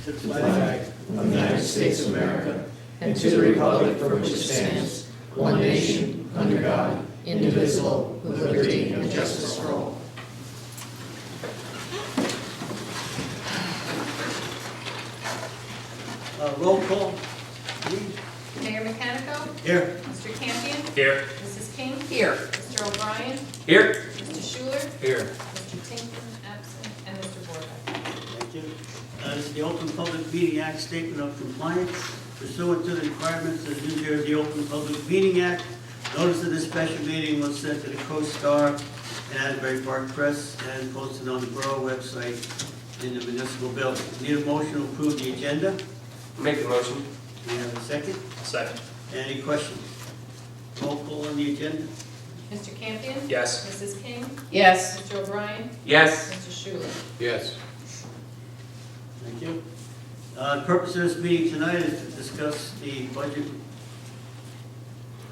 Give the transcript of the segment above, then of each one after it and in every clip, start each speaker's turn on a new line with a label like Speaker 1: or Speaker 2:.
Speaker 1: to the flag of the United States of America and to the republic for which it stands, one nation, under God, indivisible, with liberty and justice for all. Roll call, please.
Speaker 2: Mayor Mechanico?
Speaker 1: Here.
Speaker 2: Mr. Campion?
Speaker 3: Here.
Speaker 2: Mrs. King?
Speaker 4: Here.
Speaker 2: Mr. O'Brien?
Speaker 3: Here.
Speaker 2: Mr. Schuler?
Speaker 3: Here.
Speaker 2: Mr. Tinkin, absent, and Mr. Borbeck.
Speaker 1: Thank you. This is the Open Public Meeting Act Statement of Compliance. Pursuant to the requirements of the New Jersey Open Public Meeting Act, notice of this special meeting was sent to the Coast Star and Asbury Park Press and posted on the Borough website in the municipal building. Need a motion to approve the agenda?
Speaker 3: Make the motion.
Speaker 1: We have a second.
Speaker 3: Second.
Speaker 1: Any questions? Roll call on the agenda?
Speaker 2: Mr. Campion?
Speaker 3: Yes.
Speaker 2: Mrs. King?
Speaker 4: Yes.
Speaker 2: Mr. O'Brien?
Speaker 3: Yes.
Speaker 2: Mr. Schuler?
Speaker 3: Yes.
Speaker 1: Thank you. The purpose of this meeting tonight is to discuss the budget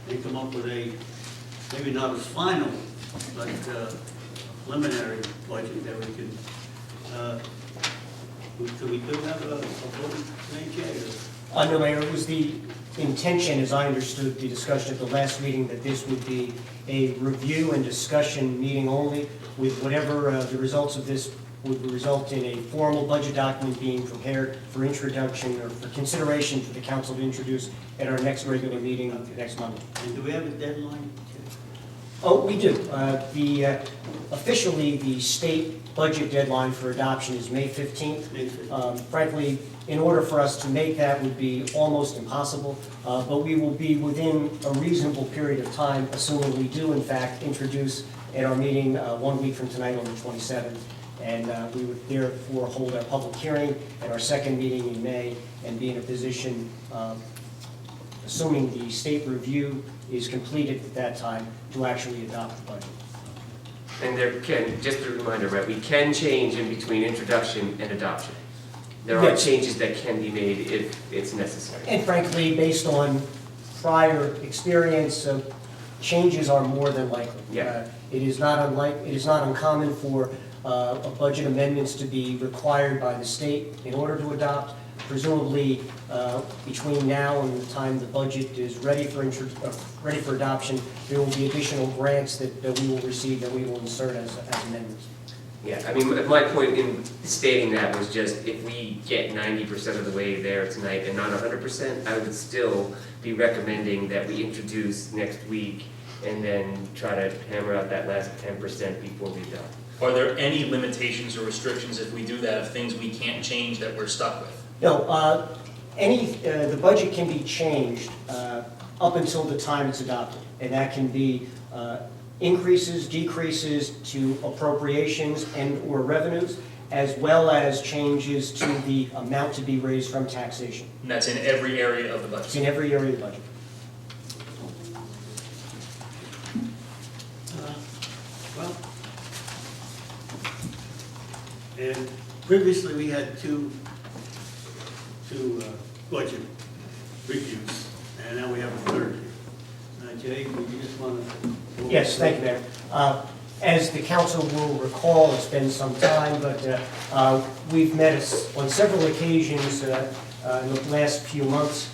Speaker 1: and come up with a, maybe not as final, but preliminary budget that we can, we do have a vote tonight, Jay?
Speaker 5: No, Mayor, it was the intention, as I understood the discussion at the last meeting, that this would be a review and discussion meeting only, with whatever the results of this would result in a formal budget document being prepared for introduction or for consideration for the council to introduce at our next regular meeting next Monday.
Speaker 1: And do we have a deadline, Jay?
Speaker 5: Oh, we do. Officially, the state budget deadline for adoption is May 15th.
Speaker 1: May 15th.
Speaker 5: Frankly, in order for us to make that would be almost impossible, but we will be within a reasonable period of time, assuming we do in fact introduce at our meeting 1 week from tonight on the 27th. And we would therefore hold our public hearing at our second meeting in May and be in a position, assuming the state review is completed at that time, to actually adopt the budget.
Speaker 3: And there can, just a reminder, right, we can change in between introduction and adoption. There are
Speaker 5: Yes.
Speaker 3: changes that can be made if it's necessary.
Speaker 5: And frankly, based on prior experience, changes are more than likely.
Speaker 3: Yeah.
Speaker 5: It is not uncommon for budget amendments to be required by the state in order to adopt. Presumably, between now and the time the budget is ready for adoption, there will be additional grants that we will receive that we will insert as amendments.
Speaker 3: Yeah, I mean, my point in stating that was just if we get 90% of the way there tonight and not 100%, I would still be recommending that we introduce next week and then try to hammer out that last 10% before we adopt.
Speaker 6: Are there any limitations or restrictions if we do that, of things we can't change that we're stuck with?
Speaker 5: No, the budget can be changed up until the time it's adopted, and that can be increases, decreases to appropriations and/or revenues, as well as changes to the amount to be raised from taxation.
Speaker 6: And that's in every area of the
Speaker 5: It's
Speaker 6: budget.
Speaker 5: in every area of the budget.
Speaker 1: Well, and previously we had two budget reviews, and now we have a third here. Jay, would you just want to?
Speaker 5: Yes, thank you, Mayor. As the council will recall, it's been some time, but we've met on several occasions in the last few months.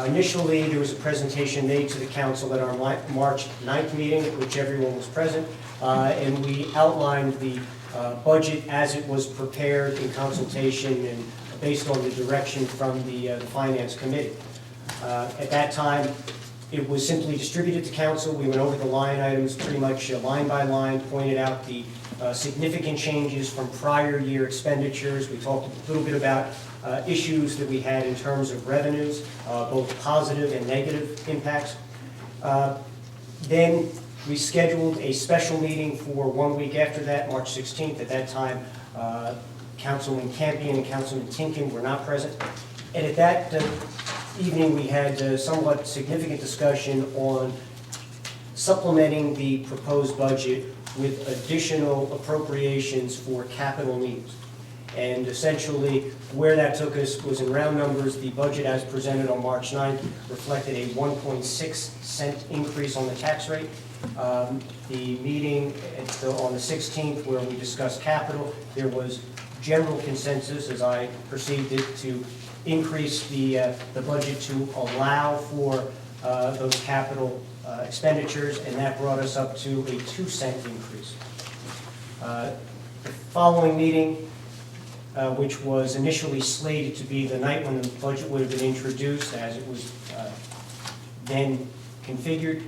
Speaker 5: Initially, there was a presentation made to the council at our March 9th meeting, at which everyone was present, and we outlined the budget as it was prepared in consultation and based on the direction from the Finance Committee. At that time, it was simply distributed to council. We went over the line items pretty much line by line, pointed out the significant changes from prior year expenditures. We talked a little bit about issues that we had in terms of revenues, both positive and negative impacts. Then we scheduled a special meeting for 1 week after that, March 16th. At that time, Councilman Campion and Councilman Tinkin were not present. And at that evening, we had somewhat significant discussion on supplementing the proposed budget with additional appropriations for capital needs. And essentially, where that took us was, in round numbers, the budget as presented on March 9th reflected a 1.6-cent increase on the tax rate. The meeting on the 16th, where we discussed capital, there was general consensus, as I perceived it, to increase the budget to allow for those capital expenditures, and that brought us up to a 2-cent increase. The following meeting, which was initially slated to be the night when the budget would have been introduced, as it was then configured,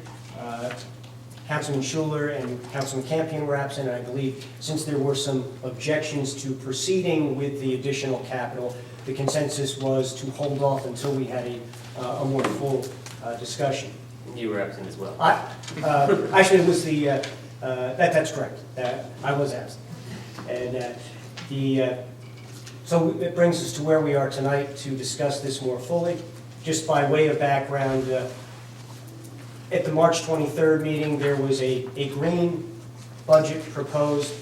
Speaker 5: Councilman Schuler and Councilman Campion were absent, and I believe since there were some objections to proceeding with the additional capital, the consensus was to hold off until we had a more full discussion.
Speaker 3: You were absent as well.
Speaker 5: Actually, it was that's correct. I was absent. And so it brings us to where we are tonight to discuss this more fully. Just by way of background, at the March 23rd meeting, there was a green budget proposed,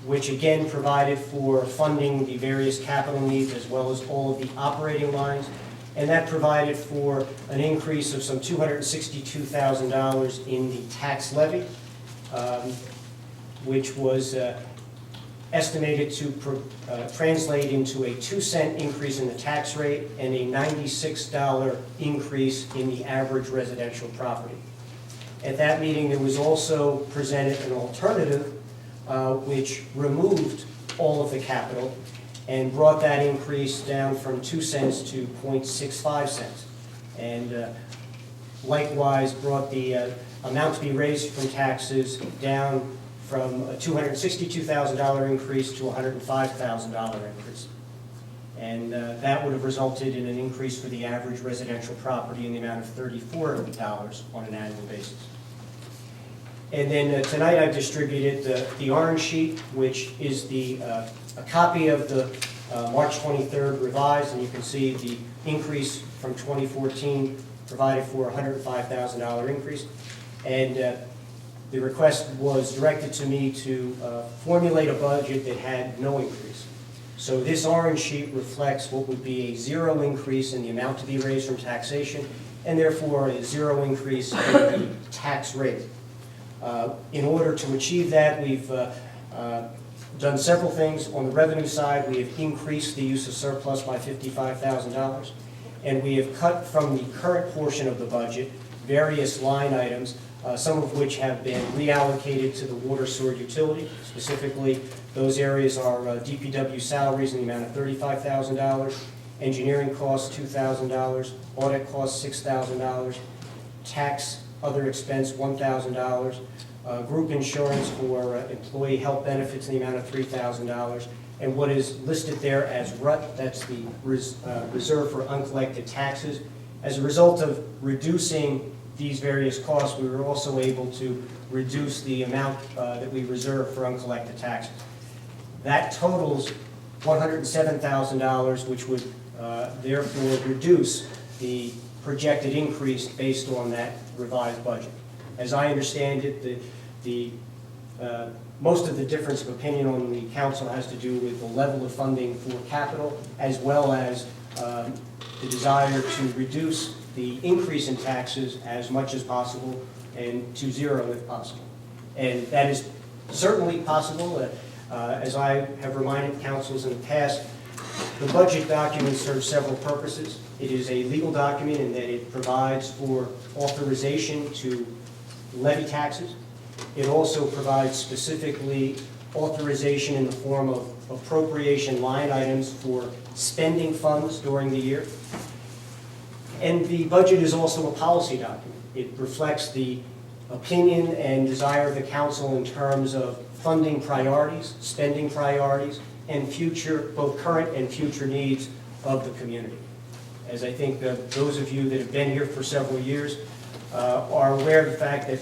Speaker 5: which again provided for funding the various capital needs as well as all of the operating lines. And that provided for an increase of some $262,000 in the tax levy, which was estimated to translate into a 2-cent increase in the tax rate and a $96 increase in the average residential property. At that meeting, there was also presented an alternative which removed all of the capital and brought that increase down from 2 cents to 0.65 cents. And likewise brought the amount to be raised from taxes down from a $262,000 increase to a $105,000 increase. And that would have resulted in an increase for the average residential property in the amount of $34 on an annual basis. And then tonight I've distributed the orange sheet, which is a copy of the March 23rd revised, and you can see the increase from 2014 provided for a $105,000 increase. And the request was directed to me to formulate a budget that had no increase. So this orange sheet reflects what would be a 0 increase in the amount to be raised from taxation, and therefore a 0 increase in the tax rate. In order to achieve that, we've done several things. On the revenue side, we have increased the use of surplus by $55,000, and we have cut from the current portion of the budget various line items, some of which have been reallocated to the water, sewer, utility. Specifically, those areas are DPW salaries in the amount of $35,000, engineering costs $2,000, audit costs $6,000, tax other expense $1,000, group insurance for employee health benefits in the amount of $3,000, and what is listed there as RUT, that's the Reserve for Uncollected Taxes. As a result of reducing these various costs, we were also able to reduce the amount that we reserve for uncollected taxes. That totals $107,000, which would therefore reduce the projected increase based on that revised budget. As I understand it, most of the difference of opinion on the council has to do with the level of funding for capital, as well as the desire to reduce the increase in taxes as much as possible and to 0 if possible. And that is certainly possible. As I have reminded councils in the past, the budget document serves several purposes. It is a legal document in that it provides for authorization to levy taxes. It also provides specifically authorization in the form of appropriation line items for spending funds during the year. And the budget is also a policy document. It reflects the opinion and desire of the council in terms of funding priorities, spending priorities, and future, both current and future needs of the community. As I think those of you that have been here for several years are aware of the fact that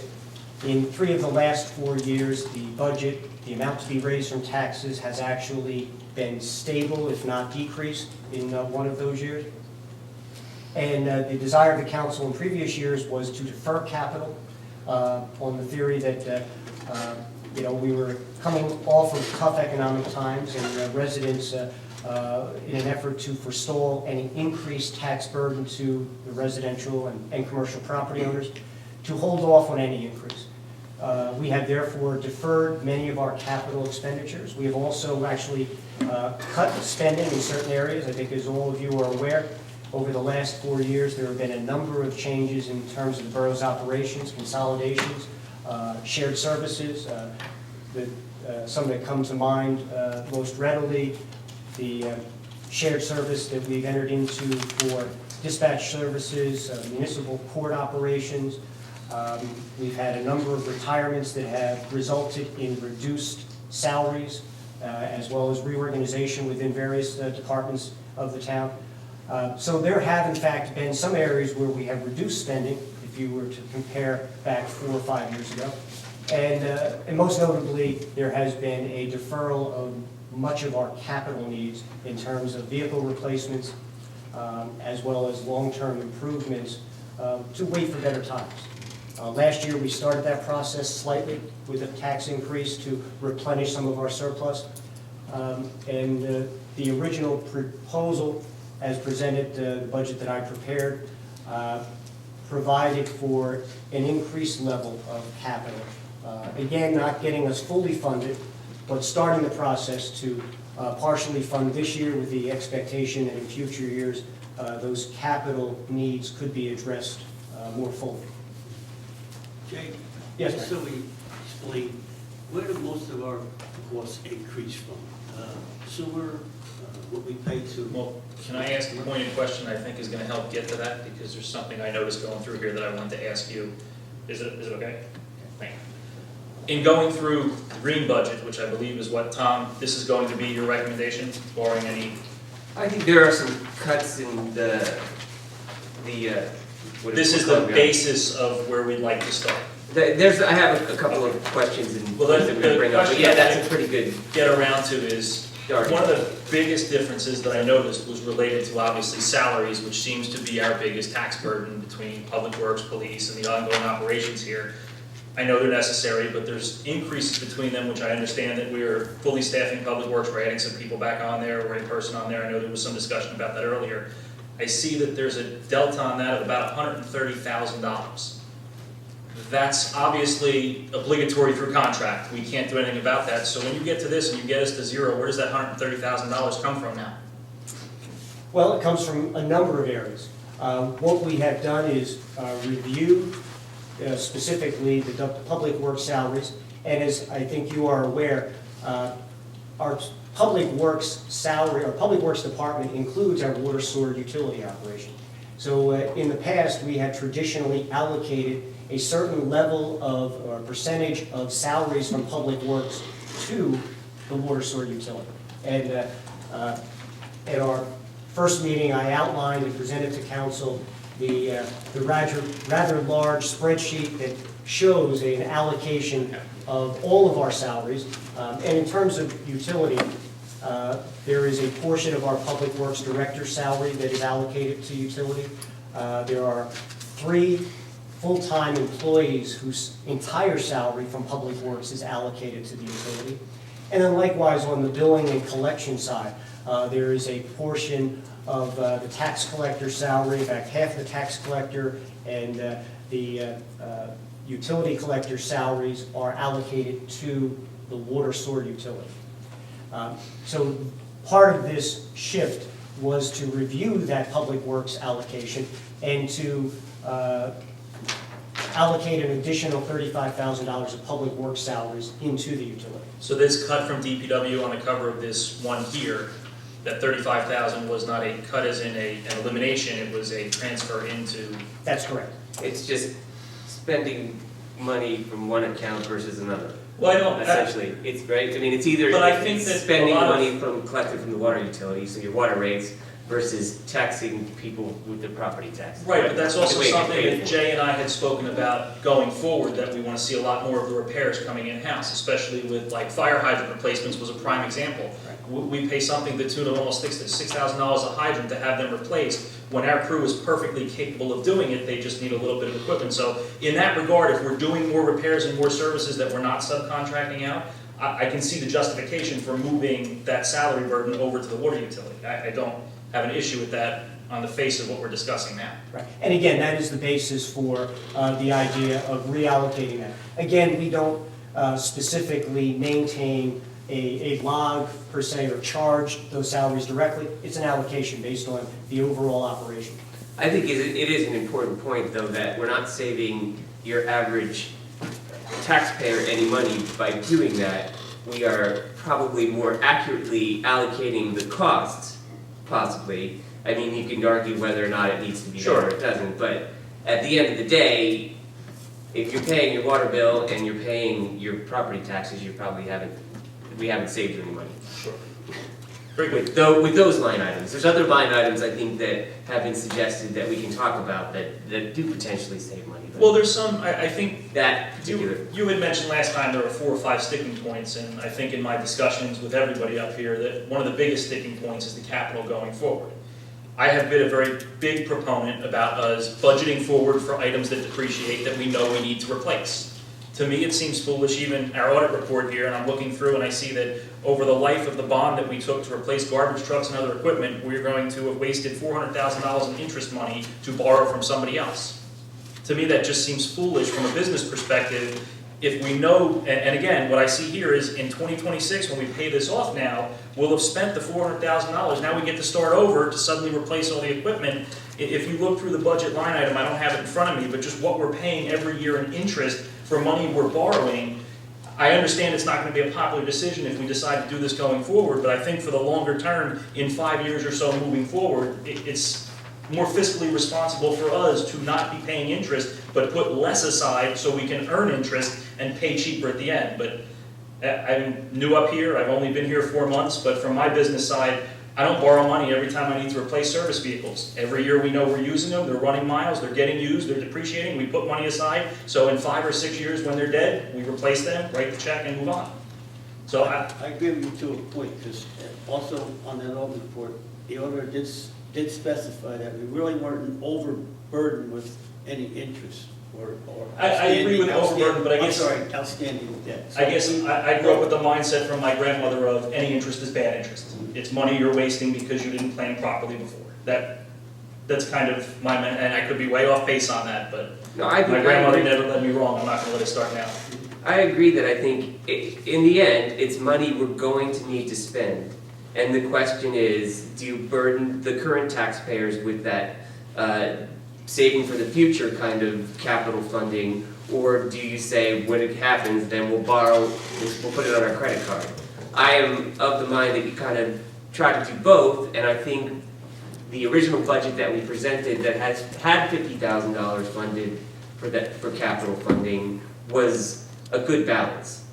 Speaker 5: in 3 of the last 4 years, the budget, the amount to be raised from taxes has actually been stable, if not decreased, in 1 of those years. And the desire of the council in previous years was to defer capital on the theory that we were coming off of tough economic times, and residents, in an effort to forestall any increased tax burden to the residential and commercial property owners, to hold off on any increase. We have therefore deferred many of our capital expenditures. We have also actually cut spending in certain areas. I think as all of you are aware, over the last 4 years, there have been a number of changes in terms of the borough's operations, consolidations, shared services. Some that come to mind most readily, the shared service that we've entered into for dispatch services, municipal court operations. We've had a number of retirements that have resulted in reduced salaries, as well as reorganization within various departments of the town. So there have in fact been some areas where we have reduced spending, if you were to compare back 4 or 5 years ago. And most notably, there has been a deferral of much of our capital needs in terms of vehicle replacements, as well as long-term improvements to wait for better times. Last year, we started that process slightly with a tax increase to replenish some of our surplus. The original proposal, as presented, the budget that I prepared, provided for an increased level of capital. Again, not getting us fully funded, but starting the process to partially fund this year with the expectation that in future years, those capital needs could be addressed more fully.
Speaker 1: Jay?
Speaker 5: Yes,
Speaker 1: Just so we explain, where do most of our costs increase from? Sewer, what we pay to?
Speaker 6: Well, can I ask a pointed question I think is gonna help get to that, because there's something I noticed going through here that I wanted to ask you. Is it okay? Thank you. In going through the green budget, which I believe is what, Tom, this is going to be your recommendation, barring any?
Speaker 3: I think there are some cuts in
Speaker 6: This is the basis of where we'd like to start.
Speaker 3: I have a couple of questions and
Speaker 6: Well,
Speaker 3: things that we're gonna bring up, but yeah, that's a pretty good
Speaker 6: Get around to is,
Speaker 3: start.
Speaker 6: one of the biggest differences that I noticed was related to obviously salaries, which seems to be our biggest tax burden between public works, police, and the ongoing operations here. I know they're necessary, but there's increases between them, which I understand that we're fully staffing public works, we're adding some people back on there, we're in person on there, I know there was some discussion about that earlier. I see that there's a delta on that of about $130,000. That's obviously obligatory through contract, we can't do anything about that, so when you get to this and you get us to zero, where does that $130,000 come from now?
Speaker 5: Well, it comes from a number of areas. What we have done is review specifically the public works salaries, and as I think you are aware, our public works salary, our public works department includes our water, sewer, utility operation. So in the past, we had traditionally allocated a certain level of, or percentage of salaries from public works to the water, sewer, utility. And at our first meeting, I outlined and presented to council the rather large spreadsheet that shows an allocation of all of our salaries. And in terms of utility, there is a portion of our public works director's salary that is allocated to utility. There are 3 full-time employees whose entire salary from public works is allocated to the utility. And then likewise on the billing and collection side, there is a portion of the tax collector's salary, in fact half the tax collector and the utility collector's salaries are allocated to the water, sewer, utility. So part of this shift was to review that public works allocation and to allocate an additional $35,000 of public works salaries into the utility.
Speaker 6: So this cut from DPW on the cover of this one here, that $35,000 was not a cut as in an elimination, it was a transfer into.
Speaker 5: That's correct.
Speaker 3: It's just spending money from one account versus another.
Speaker 6: Well, I don't.
Speaker 3: Essentially, it's right. I mean, it's either
Speaker 6: But I think that
Speaker 3: spending
Speaker 6: a lot of-
Speaker 3: money collected from the water utility, so your water rates, versus taxing people with the property tax.
Speaker 6: Right, but that's also
Speaker 3: The way it's
Speaker 6: something
Speaker 3: paid
Speaker 6: that
Speaker 3: for.
Speaker 6: Jay and I had spoken about going forward, that we want to see a lot more of the repairs coming in-house, especially with like fire hydrant replacements was a prime example. We pay something to the tune of almost $6,000 a hydrant to have them replaced, when our crew is perfectly capable of doing it, they just need a little bit of equipment. So in that regard, if we're doing more repairs and more services that we're not subcontracting out, I can see the justification for moving that salary burden over to the water utility. I don't have an issue with that on the face of what we're discussing now.
Speaker 5: Right. And again, that is the basis for the idea of reallocating that. Again, we don't specifically maintain a log per se or charge those salaries directly. It's an allocation based on the overall operation.
Speaker 3: I think it is an important point, though, that we're not saving your average taxpayer any money by doing that. We are probably more accurately allocating the costs, possibly. I mean, you can argue whether or not it needs to be done or it doesn't, but at the end of the day, if you're paying your water bill and you're paying your property taxes, we haven't saved any money.
Speaker 6: Sure. Very good.
Speaker 3: With those line items. There's other line items, I think, that have been suggested that we can talk about that do potentially save money. But
Speaker 6: Well, there's some, I think,
Speaker 3: that particular,
Speaker 6: you had mentioned last time there were 4 or 5 sticking points, and I think in my discussions with everybody up here that one of the biggest sticking points is the capital going forward. I have been a very big proponent about us budgeting forward for items that depreciate that we know we need to replace. To me, it seems foolish, even our audit report here, and I'm looking through and I see that over the life of the bond that we took to replace garbage trucks and other equipment, we're going to have wasted $400,000 in interest money to borrow from somebody else. To me, that just seems foolish from a business perspective. If we know, and again, what I see here is in 2026, when we pay this off now, we'll have spent the $400,000. Now we get to start over to suddenly replace all the equipment. If you look through the budget line item, I don't have it in front of me, but just what we're paying every year in interest for money we're borrowing, I understand it's not going to be a popular decision if we decide to do this going forward, but I think for the longer term, in 5 years or so moving forward, it's more fiscally responsible for us to not be paying interest, but put less aside so we can earn interest and pay cheaper at the end. But I'm new up here, I've only been here 4 months, but from my business side, I don't borrow money every time I need to replace service vehicles. Every year we know we're using them, they're running miles, they're getting used, they're depreciating, we put money aside, so in 5 or 6 years when they're dead, we replace them, write the check, and move on. So
Speaker 1: I agree with you to a point, because also on that audit report, the auditor did specify that we really weren't overburdened with any interest or
Speaker 6: I agree with overburden, but I guess-
Speaker 1: I'm sorry, outstanding debt.
Speaker 6: I guess I grew up with the mindset from my grandmother of any interest is bad interest. It's money you're wasting because you didn't plan properly before. That's kind of my, and I could be way off base on that, but
Speaker 3: no, I
Speaker 6: my grandmother never led me wrong. I'm not going to let it start now.
Speaker 3: I agree that I think in the end, it's money we're going to need to spend. And the question is, do you burden the current taxpayers with that saving for the future kind of capital funding, or do you say when it happens, then we'll put it on our credit card? I am of the mind that you kind of try to do both, and I think the original budget that we presented that had $50,000 funded for capital funding was a good balance.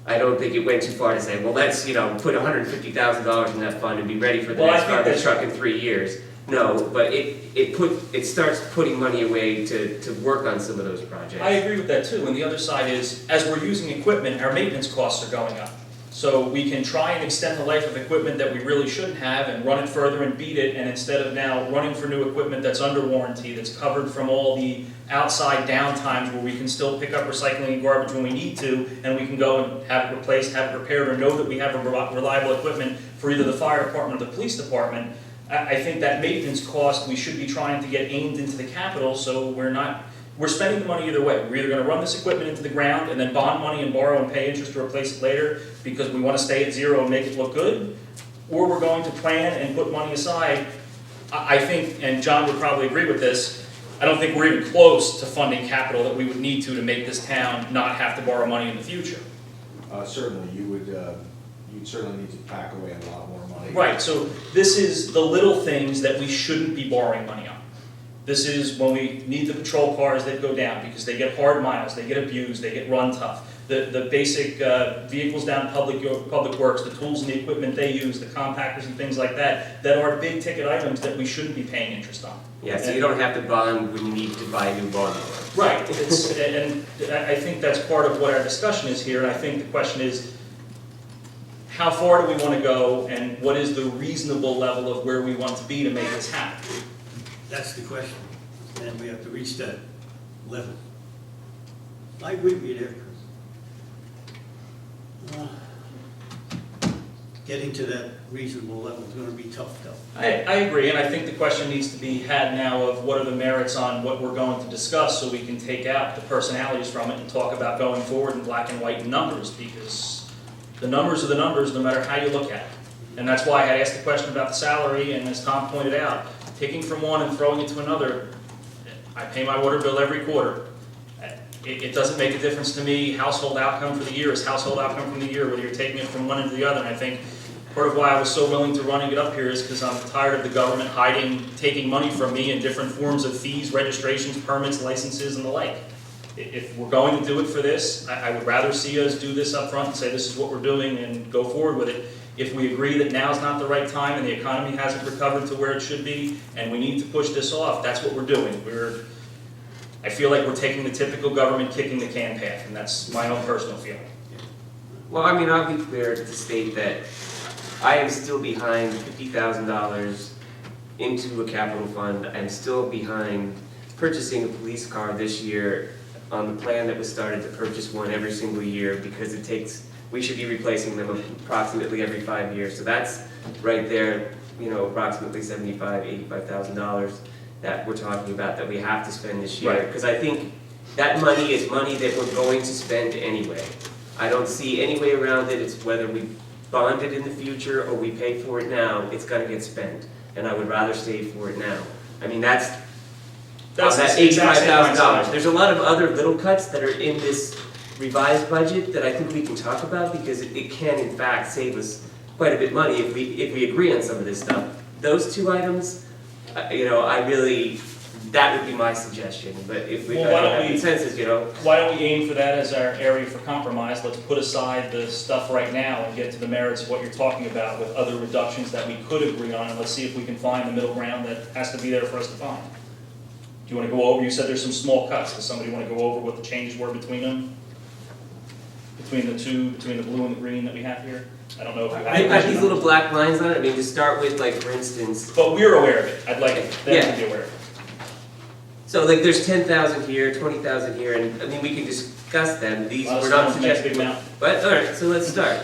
Speaker 3: I don't think it went too far to say, well, let's put $150,000 in that fund and be ready for the next garbage truck in 3 years. No, but it starts putting money away to work on some of those projects.
Speaker 6: I agree with that too, and the other side is, as we're using equipment, our maintenance costs are going up. So we can try and extend the life of equipment that we really shouldn't have and run it further and beat it, and instead of now running for new equipment that's under warranty, that's covered from all the outside downtimes where we can still pick up recycling and garbage when we need to, and we can go and have it replaced, have it repaired, or know that we have a reliable equipment for either the fire department or the police department. I think that maintenance cost, we should be trying to get aimed into the capital, so we're spending the money either way. We're either going to run this equipment into the ground and then bond money and borrow and pay interest to replace it later because we want to stay at zero and make it look good, or we're going to plan and put money aside. I think, and John would probably agree with this, I don't think we're even close to funding capital that we would need to make this town not have to borrow money in the future.
Speaker 4: Certainly, you'd certainly need to pack away a lot more money.
Speaker 6: Right, so this is the little things that we shouldn't be borrowing money on. This is when we need the patrol cars that go down because they get hard miles, they get abused, they get run tough. The basic vehicles down public works, the tools and the equipment they use, the compactors and things like that are big ticket items that we shouldn't be paying interest on.
Speaker 3: Yeah, so you don't have to bond when you need to buy a new lawnmower.
Speaker 6: Right, and I think that's part of what our discussion is here, and I think the question is, how far do we want to go, and what is the reasonable level of where we want to be to make this happen?
Speaker 1: That's the question, and we have to reach that level. I agree with you there, Chris. Getting to that reasonable level is going to be tough, though.
Speaker 6: I agree, and I think the question needs to be had now of what are the merits on what we're going to discuss so we can take out the personalities from it and talk about going forward in black and white numbers, because The numbers are the numbers, no matter how you look at it. And that's why I had asked the question about the salary, and as Tom pointed out, taking from one and throwing it to another, I pay my water bill every quarter. It doesn't make a difference to me. Household outcome for the year is household outcome from the year, whether you're taking it from one into the other. And I think part of why I was so willing to run and get up here is because I'm tired of the government taking money from me in different forms of fees, registrations, permits, licenses, and the like. If we're going to do it for this, I would rather see us do this up front and say this is what we're doing and go forward with it. If we agree that now's not the right time and the economy hasn't recovered to where it should be and we need to push this off, that's what we're doing. I feel like we're taking the typical government kicking the can path, and that's my own personal feeling.
Speaker 3: Well, I mean, I'll be clear to state that I am still behind $50,000 into a capital fund. I'm still behind purchasing a police car this year on the plan that was started to purchase one every single year because we should be replacing them approximately every 5 years. So that's right there, approximately $75,000, $85,000 that we're talking about that we have to spend this year.
Speaker 6: Right.
Speaker 3: Because I think that money is money that we're going to spend anyway. I don't see any way around it. It's whether we bond it in the future or we pay for it now, it's gonna get spent. And I would rather save for it now. I mean, that's that $85,000. There's a lot of other little cuts that are in this revised budget that I think we can talk about because it can in fact save us quite a bit of money if we agree on some of this stuff. Those two items, that would be my suggestion, but if we have consensus,
Speaker 6: Why don't we aim for that as our area for compromise? Let's put aside the stuff right now and get to the merits of what you're talking about with other reductions that we could agree on, and let's see if we can find the middle ground that has to be there for us to find. Do you want to go over, you said there's some small cuts, does somebody want to go over what the changes were between them? Between the two, between the blue and the green that we have here? I don't know if you
Speaker 3: I have these little black lines on it. I mean, to start with, like, for instance.
Speaker 6: But we're aware of it. I'd like them to be aware of it.
Speaker 3: So, like, there's 10,000 here, 20,000 here, and, I mean, we can discuss them. These, we're not suggesting. But, all right, so let's start.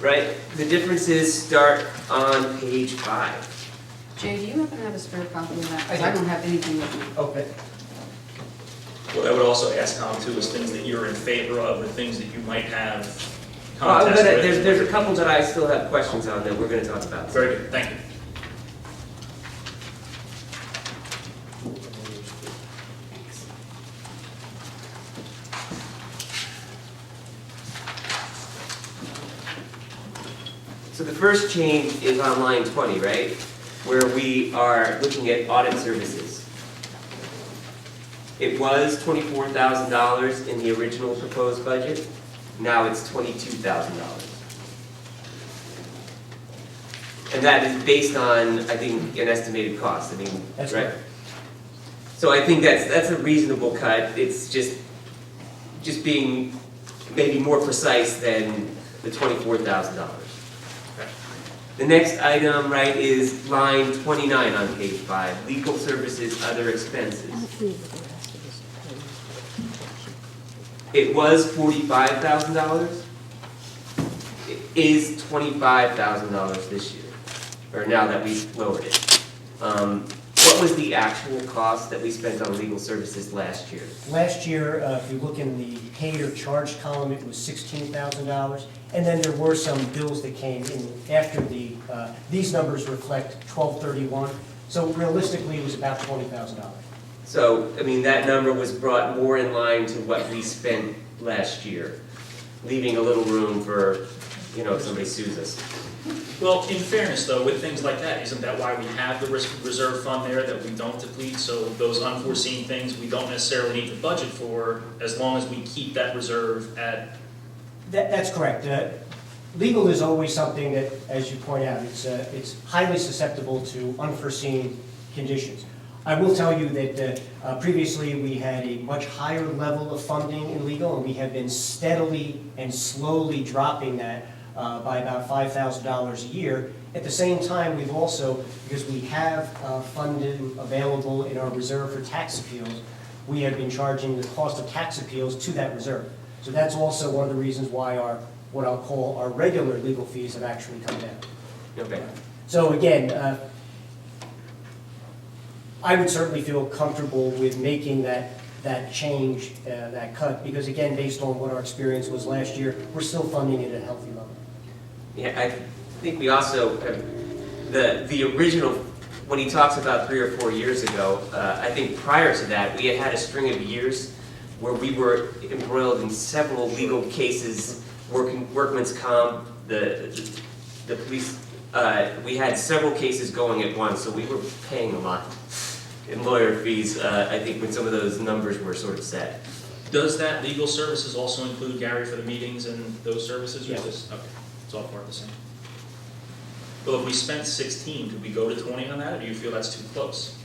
Speaker 3: Right? The differences start on page 5.
Speaker 7: Jay, do you happen to have a spare copy of that? Because I don't have anything with me.
Speaker 5: Okay.
Speaker 6: What I would also ask Tom too is things that you're in favor of, or things that you might have
Speaker 3: Well,
Speaker 6: contest with.
Speaker 3: there's a couple that I still have questions on that we're gonna talk about.
Speaker 6: Very good, thank you.
Speaker 3: So the first change is on line 20, right? Where we are looking at audit services. It was $24,000 in the original proposed budget. Now it's $22,000. And that is based on, I think, an estimated cost. I mean,
Speaker 5: That's
Speaker 3: right?
Speaker 5: right.
Speaker 3: So I think that's a reasonable cut. It's just being maybe more precise than the $24,000. The next item, right, is line 29 on page 5, legal services, other expenses. It was $45,000. It is $25,000 this year, or now that we've lowered it. What was the actual cost that we spent on legal services last year?
Speaker 5: Last year, if you look in the paid or charged column, it was $16,000. And then there were some bills that came in after these numbers reflect 12/31. So realistically, it was about $20,000.
Speaker 3: So, I mean, that number was brought more in line to what we spent last year, leaving a little room for, if somebody sues us.
Speaker 6: Well, in fairness though, with things like that, isn't that why we have the reserve fund there, that we don't deplete? So those unforeseen things, we don't necessarily need to budget for, as long as we keep that reserve at.
Speaker 5: That's correct. Legal is always something that, as you point out, it's highly susceptible to unforeseen conditions. I will tell you that previously we had a much higher level of funding in legal, and we have been steadily and slowly dropping that by about $5,000 a year. At the same time, we've also, because we have funding available in our reserve for tax appeals, we have been charging the cost of tax appeals to that reserve. So that's also one of the reasons why what I'll call our regular legal fees have actually come down.
Speaker 3: Okay.
Speaker 5: So again, I would certainly feel comfortable with making that that change, that cut, because again, based on what our experience was last year, we're still funding it at a healthy level.
Speaker 3: Yeah, I think we also have, the original, when he talks about 3 or 4 years ago, I think prior to that, we had a string of years where we were embroiled in several legal cases, workman's comp, the police, we had several cases going at once, so we were paying a lot in lawyer fees, I think when some of those numbers were sort of set.
Speaker 6: Does that legal services also include, Gary, for the meetings and those services? Or
Speaker 5: Yes.
Speaker 6: just, okay, it's all part of the same. Well, if we spent 16, could we go to 20 on that, or do you feel that's too close?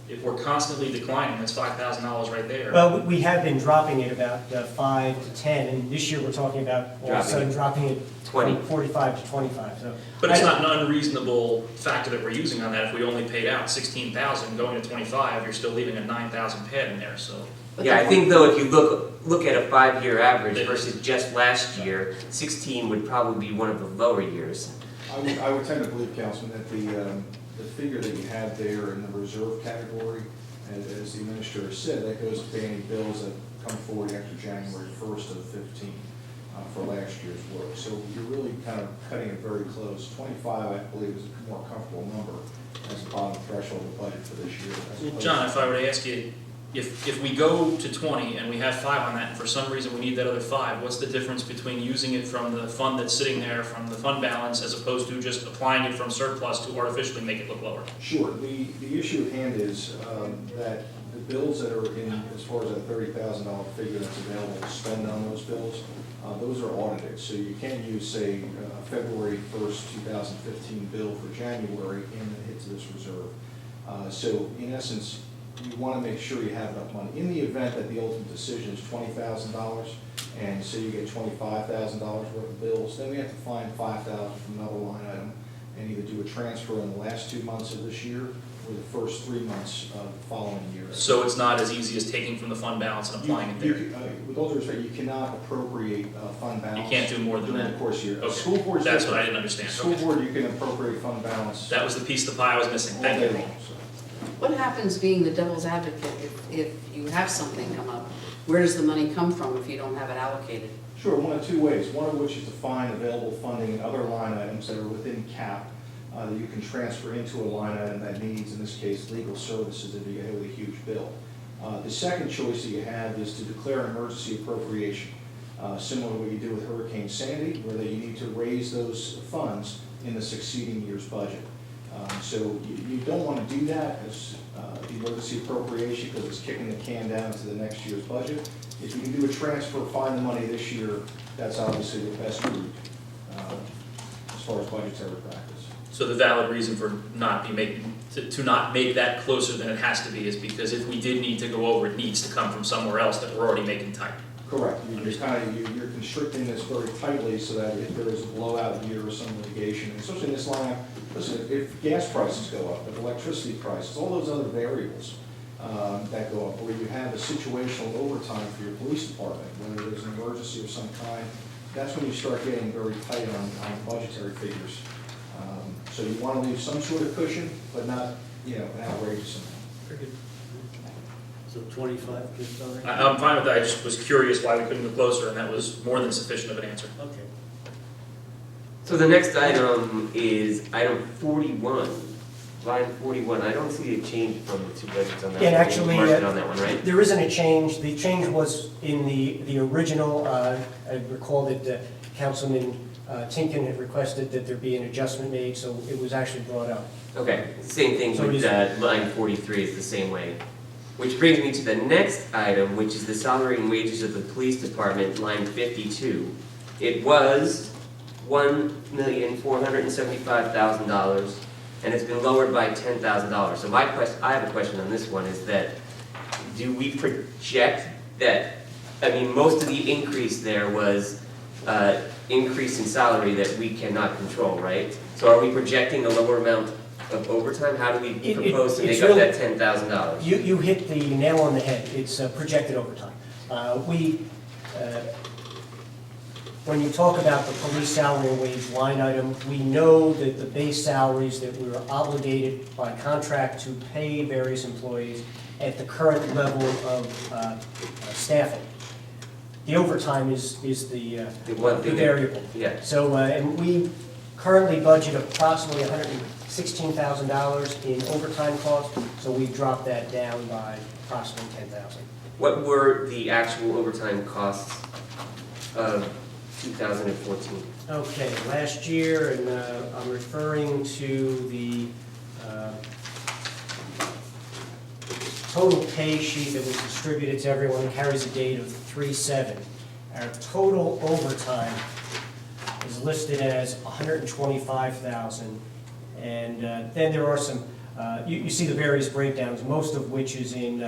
Speaker 6: If we're constantly declining, that's $5,000 right there.
Speaker 5: Well, we have been dropping it about 5 to 10, and this year we're talking about all of a sudden dropping it
Speaker 3: 20.
Speaker 5: from 45 to 25, so.
Speaker 6: But it's not an unreasonable factor that we're using on that. If we only paid out 16,000 going to 25, you're still leaving a 9,000 pad in there, so.
Speaker 7: But
Speaker 3: Yeah, I
Speaker 7: the-
Speaker 3: think though, if you look at a 5-year average versus just last year, 16 would probably be one of the lower years.
Speaker 4: I would tend to believe, Councilman, that the figure that you have there in the reserve category, as the administrator said, that goes to pay any bills that come forward after January 1st of 15 for last year's work. So you're really kind of cutting it very close. 25, I believe, is a more comfortable number as a bottom threshold of the budget for this year. as
Speaker 6: Well,
Speaker 4: opposed
Speaker 6: John,
Speaker 4: to-
Speaker 6: if I were to ask you, if we go to 20 and we have 5 on that, and for some reason we need that other 5, what's the difference between using it from the fund that's sitting there, from the fund balance, as opposed to just applying it from surplus to artificially make it look lower?
Speaker 4: Sure. The issue at hand is that the bills that are in, as far as that $30,000 figure that's available to spend on those bills, those are audited. So you can't use, say, February 1st, 2015 bill for January and then hit to this reserve. So in essence, you want to make sure you have enough money. In the event that the ultimate decision is $20,000, and say you get $25,000 worth of bills, then we have to find $5,000 from another line item and either do a transfer in the last 2 months of this year or the first 3 months of the following year.
Speaker 6: So it's not as easy as taking from the fund balance and applying it there?
Speaker 4: With all due respect, you cannot appropriate fund balance.
Speaker 6: You can't do more than
Speaker 4: during
Speaker 6: that?
Speaker 4: the course of the year.
Speaker 6: Okay.
Speaker 4: School board's
Speaker 6: That's what I
Speaker 4: different.
Speaker 6: didn't understand.
Speaker 4: School
Speaker 6: Okay.
Speaker 4: board, you can appropriate fund balance
Speaker 6: That was the piece of the pie I was missing.
Speaker 4: all
Speaker 6: Thank
Speaker 4: day
Speaker 6: you.
Speaker 4: long, so.
Speaker 7: What happens being the devil's advocate if you have something come up? Where does the money come from if you don't have it allocated?
Speaker 4: Sure, one of 2 ways, one of which is to find available funding in other line items that are within cap that you can transfer into a line item that needs, in this case, legal services if you get hit with a huge bill. The second choice that you have is to declare an emergency appropriation, similar to what you do with Hurricane Sandy, where that you need to raise those funds in the succeeding year's budget. So you don't want to do that as the emergency appropriation because it's kicking the can down to the next year's budget. If you can do a transfer, find the money this year, that's obviously the best route as far as budgetary practice.
Speaker 6: So the valid reason for not be making, to not make that closer than it has to be is because if we did need to go over, it needs to come from somewhere else that we're already making tight.
Speaker 4: Correct. You're constricting this very tightly so that if there is a blowout year or some litigation, and especially in this line, listen, if gas prices go up, if electricity prices, all those other variables that go up, where you have a situational overtime for your police department, whether there's an emergency of some kind, that's when you start getting very tight on budgetary figures. So you want to leave some sort of cushion, but not, an outrageous amount.
Speaker 6: Very good.
Speaker 1: So 25, just all right?
Speaker 6: I'm fine with that, I just was curious why we couldn't go closer, and that was more than sufficient of an answer.
Speaker 1: Okay.
Speaker 3: So the next item is item 41, line 41. I don't see a change from the 2 budgets on that.
Speaker 5: Yeah,
Speaker 3: one.
Speaker 5: actually,
Speaker 3: You marked it on that one, right?
Speaker 5: There isn't a change. The change was in the original, I recall that Councilman Tinkin had requested that there be an adjustment made, so it was actually brought up.
Speaker 3: Okay, same thing
Speaker 5: So
Speaker 3: with line 43 is the same way. Which brings me to the next item, which is the salary and wages of the police department, line 52. It was $1,475,000, and it's been lowered by $10,000. So I have a question on this one, is that, do we project that, most of the increase there was increase in salary that we cannot control, right? So are we projecting a lower amount of overtime? How do we propose to
Speaker 5: it's
Speaker 3: make up
Speaker 5: really-
Speaker 3: that $10,000?
Speaker 5: You hit the nail on the head. It's projected overtime. when you talk about the police salary and wage line item, we know that the base salaries that we are obligated by contract to pay various employees at the current level of staffing. The overtime is the variable.
Speaker 3: Yeah.
Speaker 5: So, and we currently budget approximately $116,000 in overtime costs, so we've dropped that down by approximately $10,000.
Speaker 3: What were the actual overtime costs of 2014?
Speaker 5: Okay, last year, and I'm referring to the total pay sheet that was distributed to everyone, it carries a date of 3/7. Our total overtime is listed as $125,000. And then there are some, you see the various breakdowns, most of which is in,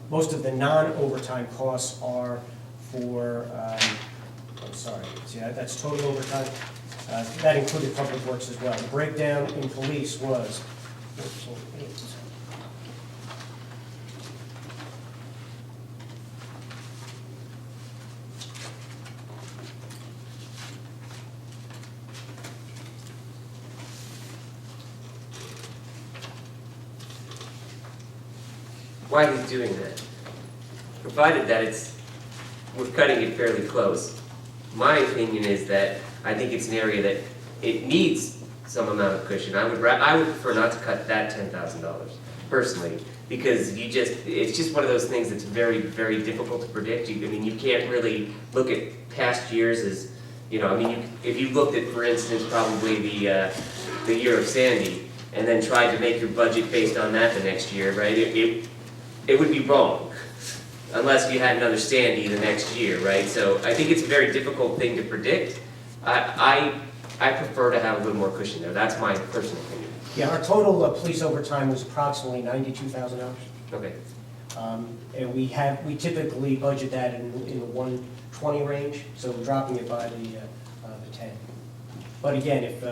Speaker 5: most of the non-overtime costs are for, I'm sorry, see, that's total overtime. That included public works as well. The breakdown in police was 14.8.
Speaker 3: Why he's doing that? Provided that we're cutting it fairly close. My opinion is that I think it's an area that it needs some amount of cushion. I would prefer not to cut that $10,000 personally, because it's just one of those things that's very, very difficult to predict. I mean, you can't really look at past years as, if you looked at, for instance, probably the year of Sandy, and then tried to make your budget based on that the next year, right? It would be wrong, unless you had another Sandy the next year, right? So I think it's a very difficult thing to predict. I prefer to have a little more cushion there. That's my personal opinion.
Speaker 5: Yeah, our total police overtime was approximately $92,000.
Speaker 3: Okay.
Speaker 5: And we typically budget that in the 120 range, so we're dropping it by the 10. But again, if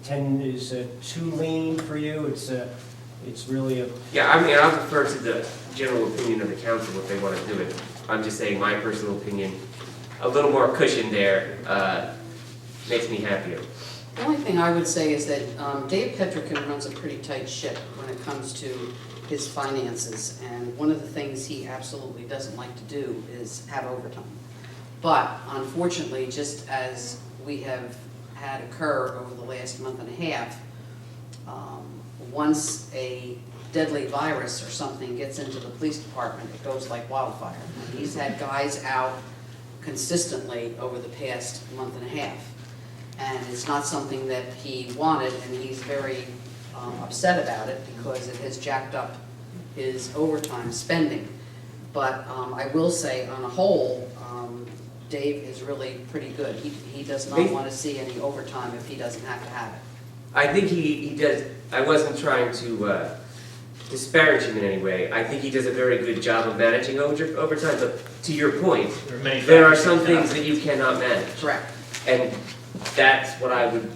Speaker 5: 10 is too lean for you, it's really a...
Speaker 3: Yeah, I mean, I'll defer to the general opinion of the council if they want to do it. I'm just saying my personal opinion, a little more cushion there makes me happier.
Speaker 7: The only thing I would say is that Dave Petrikin runs a pretty tight ship when it comes to his finances, and one of the things he absolutely doesn't like to do is have overtime. But unfortunately, just as we have had occur over the last month and a half, once a deadly virus or something gets into the police department, it goes like wildfire. And he's had guys out consistently over the past month and a half. And it's not something that he wanted, and he's very upset about it because it has jacked up his overtime spending. But I will say, on a whole, Dave is really pretty good. He does not want to see any overtime if he doesn't have to have it.
Speaker 3: I think he does. I wasn't trying to disparage him in any way. I think he does a very good job of managing overtime, but to your point, there are some things that you cannot manage.
Speaker 7: Correct.
Speaker 3: And that's what I would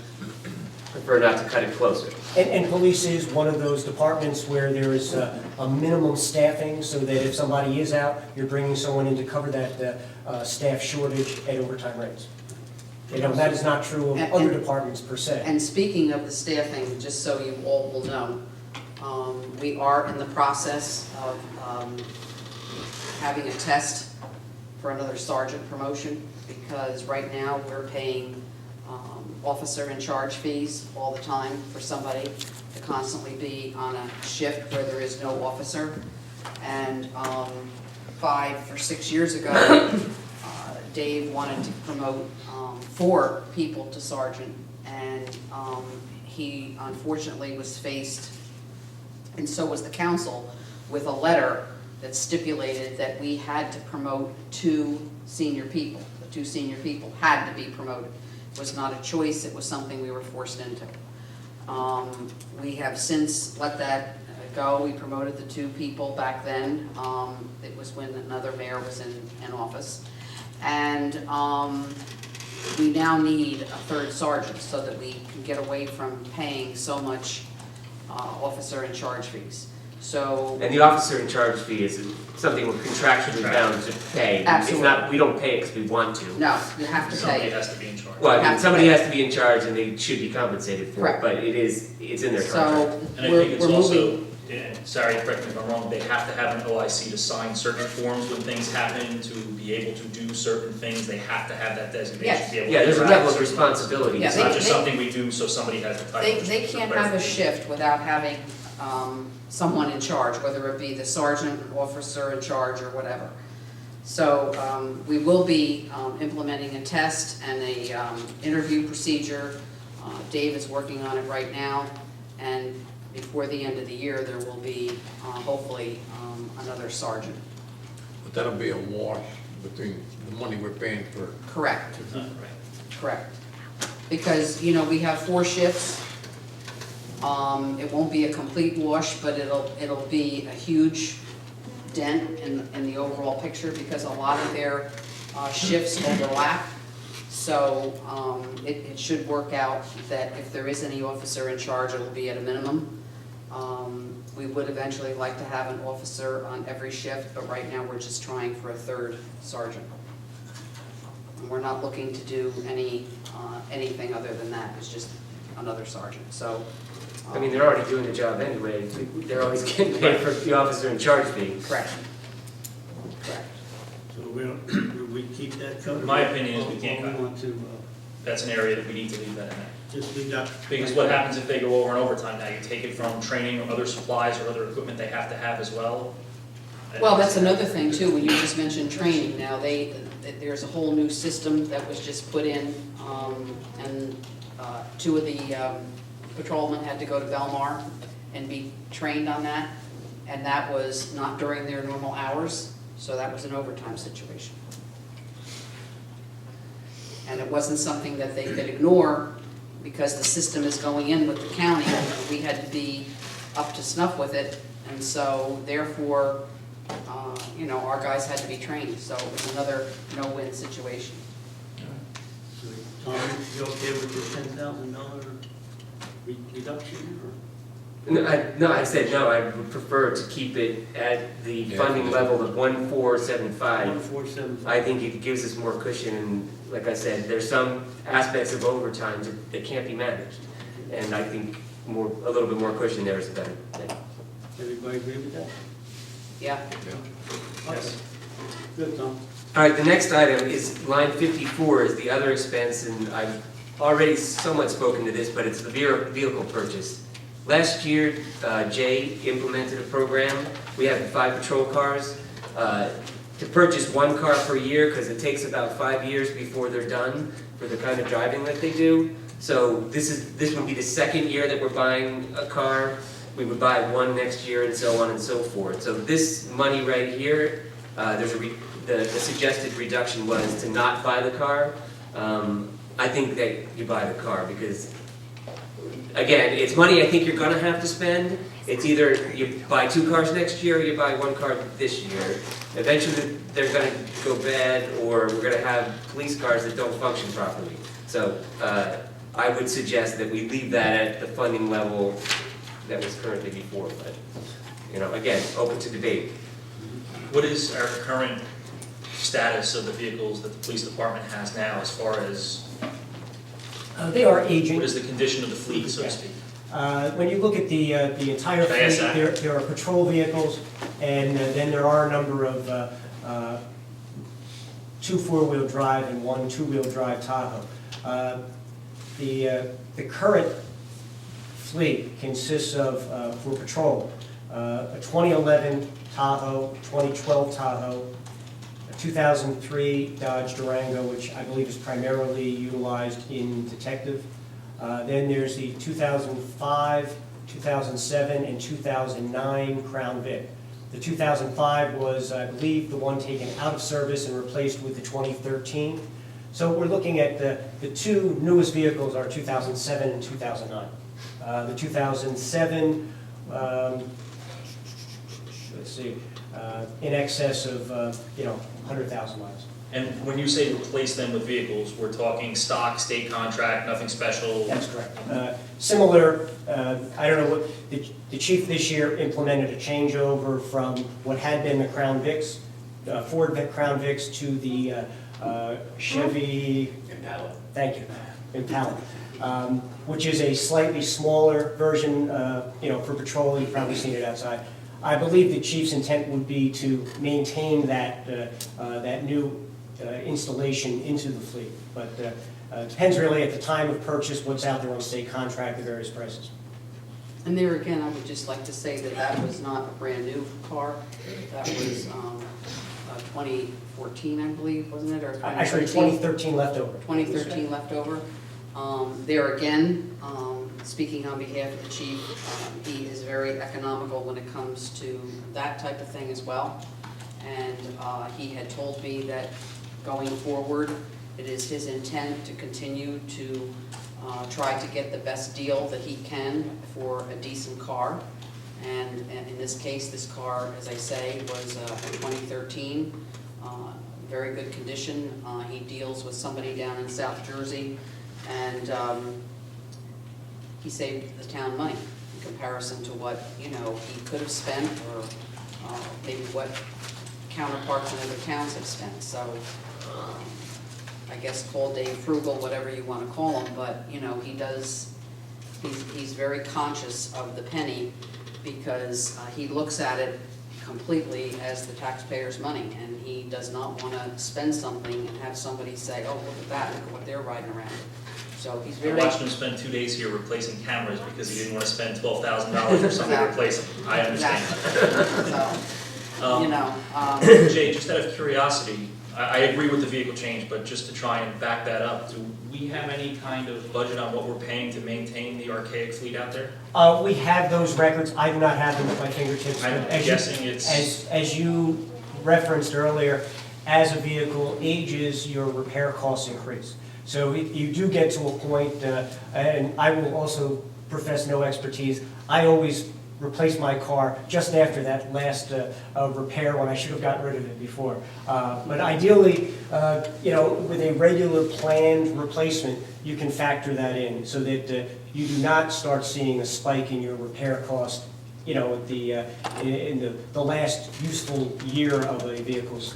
Speaker 3: prefer not to cut it closer.
Speaker 5: And police is one of those departments where there is a minimum staffing, so that if somebody is out, you're bringing someone in to cover that staff shortage at overtime rates. That is not true of other departments per se.
Speaker 7: And speaking of the staffing, just so you all will know, we are in the process of having a test for another sergeant promotion, because right now we're paying officer in charge fees all the time for somebody to constantly be on a shift where there is no officer. And 5 or 6 years ago, Dave wanted to promote 4 people to sergeant, and he unfortunately was faced, and so was the council, with a letter that stipulated that we had to promote 2 senior people. The 2 senior people had to be promoted. It was not a choice, it was something we were forced into. We have since let that go. We promoted the 2 people back then. It was when another mayor was in office. And we now need a 3rd sergeant so that we can get away from paying so much officer in charge fees. So,
Speaker 3: And the officer in charge fee is something we're contractually bound to pay. It's
Speaker 7: Absolutely.
Speaker 3: not, we don't pay it because we want to.
Speaker 7: no, you have to
Speaker 6: Somebody
Speaker 7: pay.
Speaker 6: has to be in charge.
Speaker 3: Well, I
Speaker 7: Have
Speaker 3: mean,
Speaker 7: to
Speaker 3: somebody
Speaker 7: pay.
Speaker 3: has to be in charge and they should be compensated for it,
Speaker 7: Correct.
Speaker 3: but it's in their contract.
Speaker 7: So,
Speaker 6: And I
Speaker 7: we're
Speaker 6: think it's
Speaker 7: moving.
Speaker 6: also, and sorry, correct me if I'm wrong, they have to have an OIC to sign certain forms when things happen, to be able to do certain things, they have to have that designation
Speaker 7: Yes.
Speaker 6: to be able to.
Speaker 3: Yeah, there's a
Speaker 6: interact
Speaker 3: level of
Speaker 6: with certain things.
Speaker 3: responsibility.
Speaker 7: Yeah,
Speaker 6: It's not
Speaker 7: they-
Speaker 6: just something we do so somebody has the title.
Speaker 7: They can't have a shift without having someone in charge, whether it be the sergeant, officer in charge, or whatever. So we will be implementing a test and a interview procedure. Dave is working on it right now, and before the end of the year, there will be hopefully another sergeant.
Speaker 8: But that'll be a wash between the money we're paying for.
Speaker 7: Correct,
Speaker 6: Right.
Speaker 7: correct. Because, you know, we have 4 shifts. It won't be a complete wash, but it'll be a huge dent in the overall picture because a lot of their shifts overlap. So it should work out that if there is any officer in charge, it'll be at a minimum. We would eventually like to have an officer on every shift, but right now we're just trying for a 3rd sergeant. And we're not looking to do anything other than that, it's just another sergeant, so.
Speaker 3: I mean, they're already doing the job anyway, they're always getting paid for the officer in charge fee.
Speaker 7: Correct. Correct.
Speaker 1: So we keep that covered?
Speaker 6: My opinion is we can't
Speaker 1: Or
Speaker 6: cut.
Speaker 1: we want to
Speaker 6: That's an area that we need to leave that in there.
Speaker 1: just deduct?
Speaker 6: Because what happens if they go over and overtime now? You take it from training or other supplies or other equipment they have to have as well?
Speaker 7: Well, that's another thing too, when you just mentioned training, now there's a whole new system that was just put in, and 2 of the patrolmen had to go to Belmar and be trained on that, and that was not during their normal hours, so that was an overtime situation. And it wasn't something that they could ignore, because the system is going in with the county, and we had to be up to snuff with it, and so therefore, you know, our guys had to be trained, so it was another no-win situation.
Speaker 1: So, Tom, you okay with the $10,000 reduction, or?
Speaker 3: No, I said no, I would prefer to keep it at the
Speaker 8: Yeah.
Speaker 3: funding level of 1,475.
Speaker 1: 1,475.
Speaker 3: I think it gives us more cushion, and like I said, there's some aspects of overtime that can't be managed. And I think a little bit more cushion there is a better thing.
Speaker 1: Everybody agree with that?
Speaker 7: Yeah,
Speaker 1: Okay. Good, Tom.
Speaker 3: All right, the next item is line 54 is the other expense, and I've already somewhat spoken to this, but it's the vehicle purchase. Last year, Jay implemented a program. We have 5 patrol cars. To purchase 1 car per year, because it takes about 5 years before they're done for the kind of driving that they do. So this would be the 2nd year that we're buying a car. We would buy 1 next year, and so on and so forth. So this money right here, the suggested reduction was to not buy the car. I think that you buy the car because, again, it's money I think you're gonna have to spend. It's either you buy 2 cars next year or you buy 1 car this year. Eventually, they're gonna go bad, or we're gonna have police cars that don't function properly. So, I would suggest that we leave that at the funding level that was currently before, but, you know, again, open to debate.
Speaker 6: What is our current status of the vehicles that the police department has now as far as,
Speaker 5: They are aging.
Speaker 6: what is the condition of the fleet, so to speak?
Speaker 5: When you look at the entire
Speaker 6: Can I ask
Speaker 5: fleet,
Speaker 6: that?
Speaker 5: there are patrol vehicles, and then there are a number of 2 4-wheel drive and 1 2-wheel drive Tahoe. The current fleet consists of, for patrol, a 2011 Tahoe, 2012 Tahoe, a 2003 Dodge Durango, which I believe is primarily utilized in detective. Then there's the 2005, 2007, and 2009 Crown Vic. The 2005 was, I believe, the one taken out of service and replaced with the 2013. So we're looking at the 2 newest vehicles are 2007 and 2009. The 2007, let's see, in excess of, 100,000 miles.
Speaker 6: And when you say replace them with vehicles, we're talking stock, state contract, nothing special?
Speaker 5: That's correct. Similar, I don't know what, the chief this year implemented a changeover from what had been the Crown Vics, Ford Crown Vics, to the Chevy Impala. Thank you, Impala, which is a slightly smaller version, for patrol. You've probably seen it outside. I believe the chief's intent would be to maintain that new installation into the fleet, but it depends really at the time of purchase, what's out there on state contract, the various prices.
Speaker 7: And there again, I would just like to say that that was not a brand-new car. That was 2014, I believe, wasn't it, or 2013?
Speaker 5: Actually, 2013 leftover.
Speaker 7: 2013 leftover. There again, speaking on behalf of the chief, he is very economical when it comes to that type of thing as well. And he had told me that going forward, it is his intent to continue to try to get the best deal that he can for a decent car. And in this case, this car, as I say, was a 2013, very good condition. He deals with somebody down in South Jersey, and he saved the town money in comparison to what, he could have spent, or maybe what counterparts in other towns have spent. So I guess call Dave frugal, whatever you want to call him, but he's very conscious of the penny, because he looks at it completely as the taxpayers' money, and he does not want to spend something and have somebody say, oh, look at that, look at what they're riding around. So he's
Speaker 6: I
Speaker 7: very...
Speaker 6: watched him spend 2 days here replacing cameras because he didn't want to spend $12,000 for something to replace them. I understand.
Speaker 7: So,
Speaker 6: Jay, just out of curiosity, I agree with the vehicle change, but just to try and back that up, do we have any kind of budget on what we're paying to maintain the archaic fleet out there?
Speaker 5: We have those records. I do not have them at my fingertips.
Speaker 6: I'm
Speaker 5: but
Speaker 6: guessing it's...
Speaker 5: As you referenced earlier, as a vehicle ages, your repair costs increase. So you do get to a point, and I will also profess no expertise. I always replace my car just after that last repair, when I should have gotten rid of it before. But ideally, with a regular planned replacement, you can factor that in so that you do not start seeing a spike in your repair cost, at in the last useful year of a vehicle's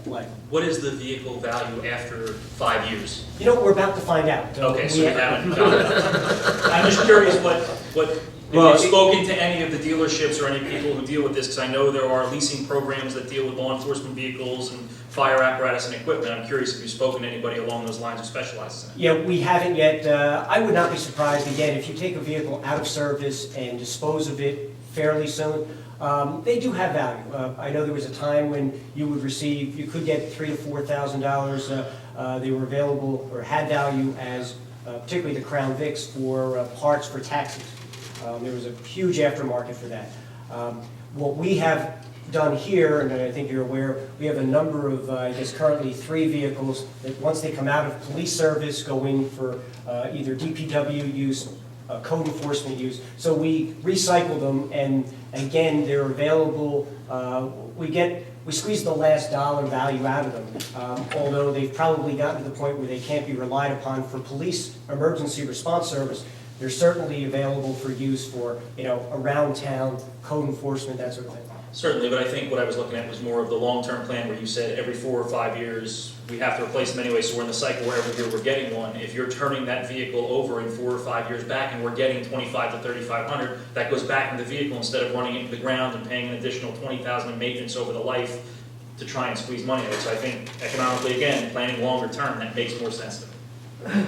Speaker 5: life.
Speaker 6: What is the vehicle value after 5 years?
Speaker 5: We're about to find out.
Speaker 6: Okay, so we haven't done it. I'm just curious if you've spoken to any of the dealerships or any people who deal with this, because I know there are leasing programs that deal with law enforcement vehicles and fire apparatus and equipment. I'm curious if you've spoken to anybody along those lines who specializes in it.
Speaker 5: Yeah, we haven't yet. I would not be surprised, again, if you take a vehicle out of service and dispose of it fairly soon, they do have value. I know there was a time when you could get $3,000 to $4,000. They were available or had value as, particularly the Crown Vics, for parts for taxis. There was a huge aftermarket for that. What we have done here, and I think you're aware, we have a number of, currently 3 vehicles that once they come out of police service go in for either DPW use, code enforcement use. So we recycle them, and again, they're available. We squeeze the last dollar value out of them, although they've probably gotten to the point where they can't be relied upon for police emergency response service. They're certainly available for use for, around town, code enforcement, that sort of thing.
Speaker 6: Certainly, but I think what I was looking at was more of the long-term plan where you said every 4 or 5 years, we have to replace them anyway, so we're in the cycle where every year we're getting one. If you're turning that vehicle over in 4 or 5 years back and we're getting $2,500 to $3,500, that goes back in the vehicle instead of running into the ground and paying an additional $20,000 in maintenance over the life to try and squeeze money out of it. So I think economically, again, planning longer term, that makes more sense to me.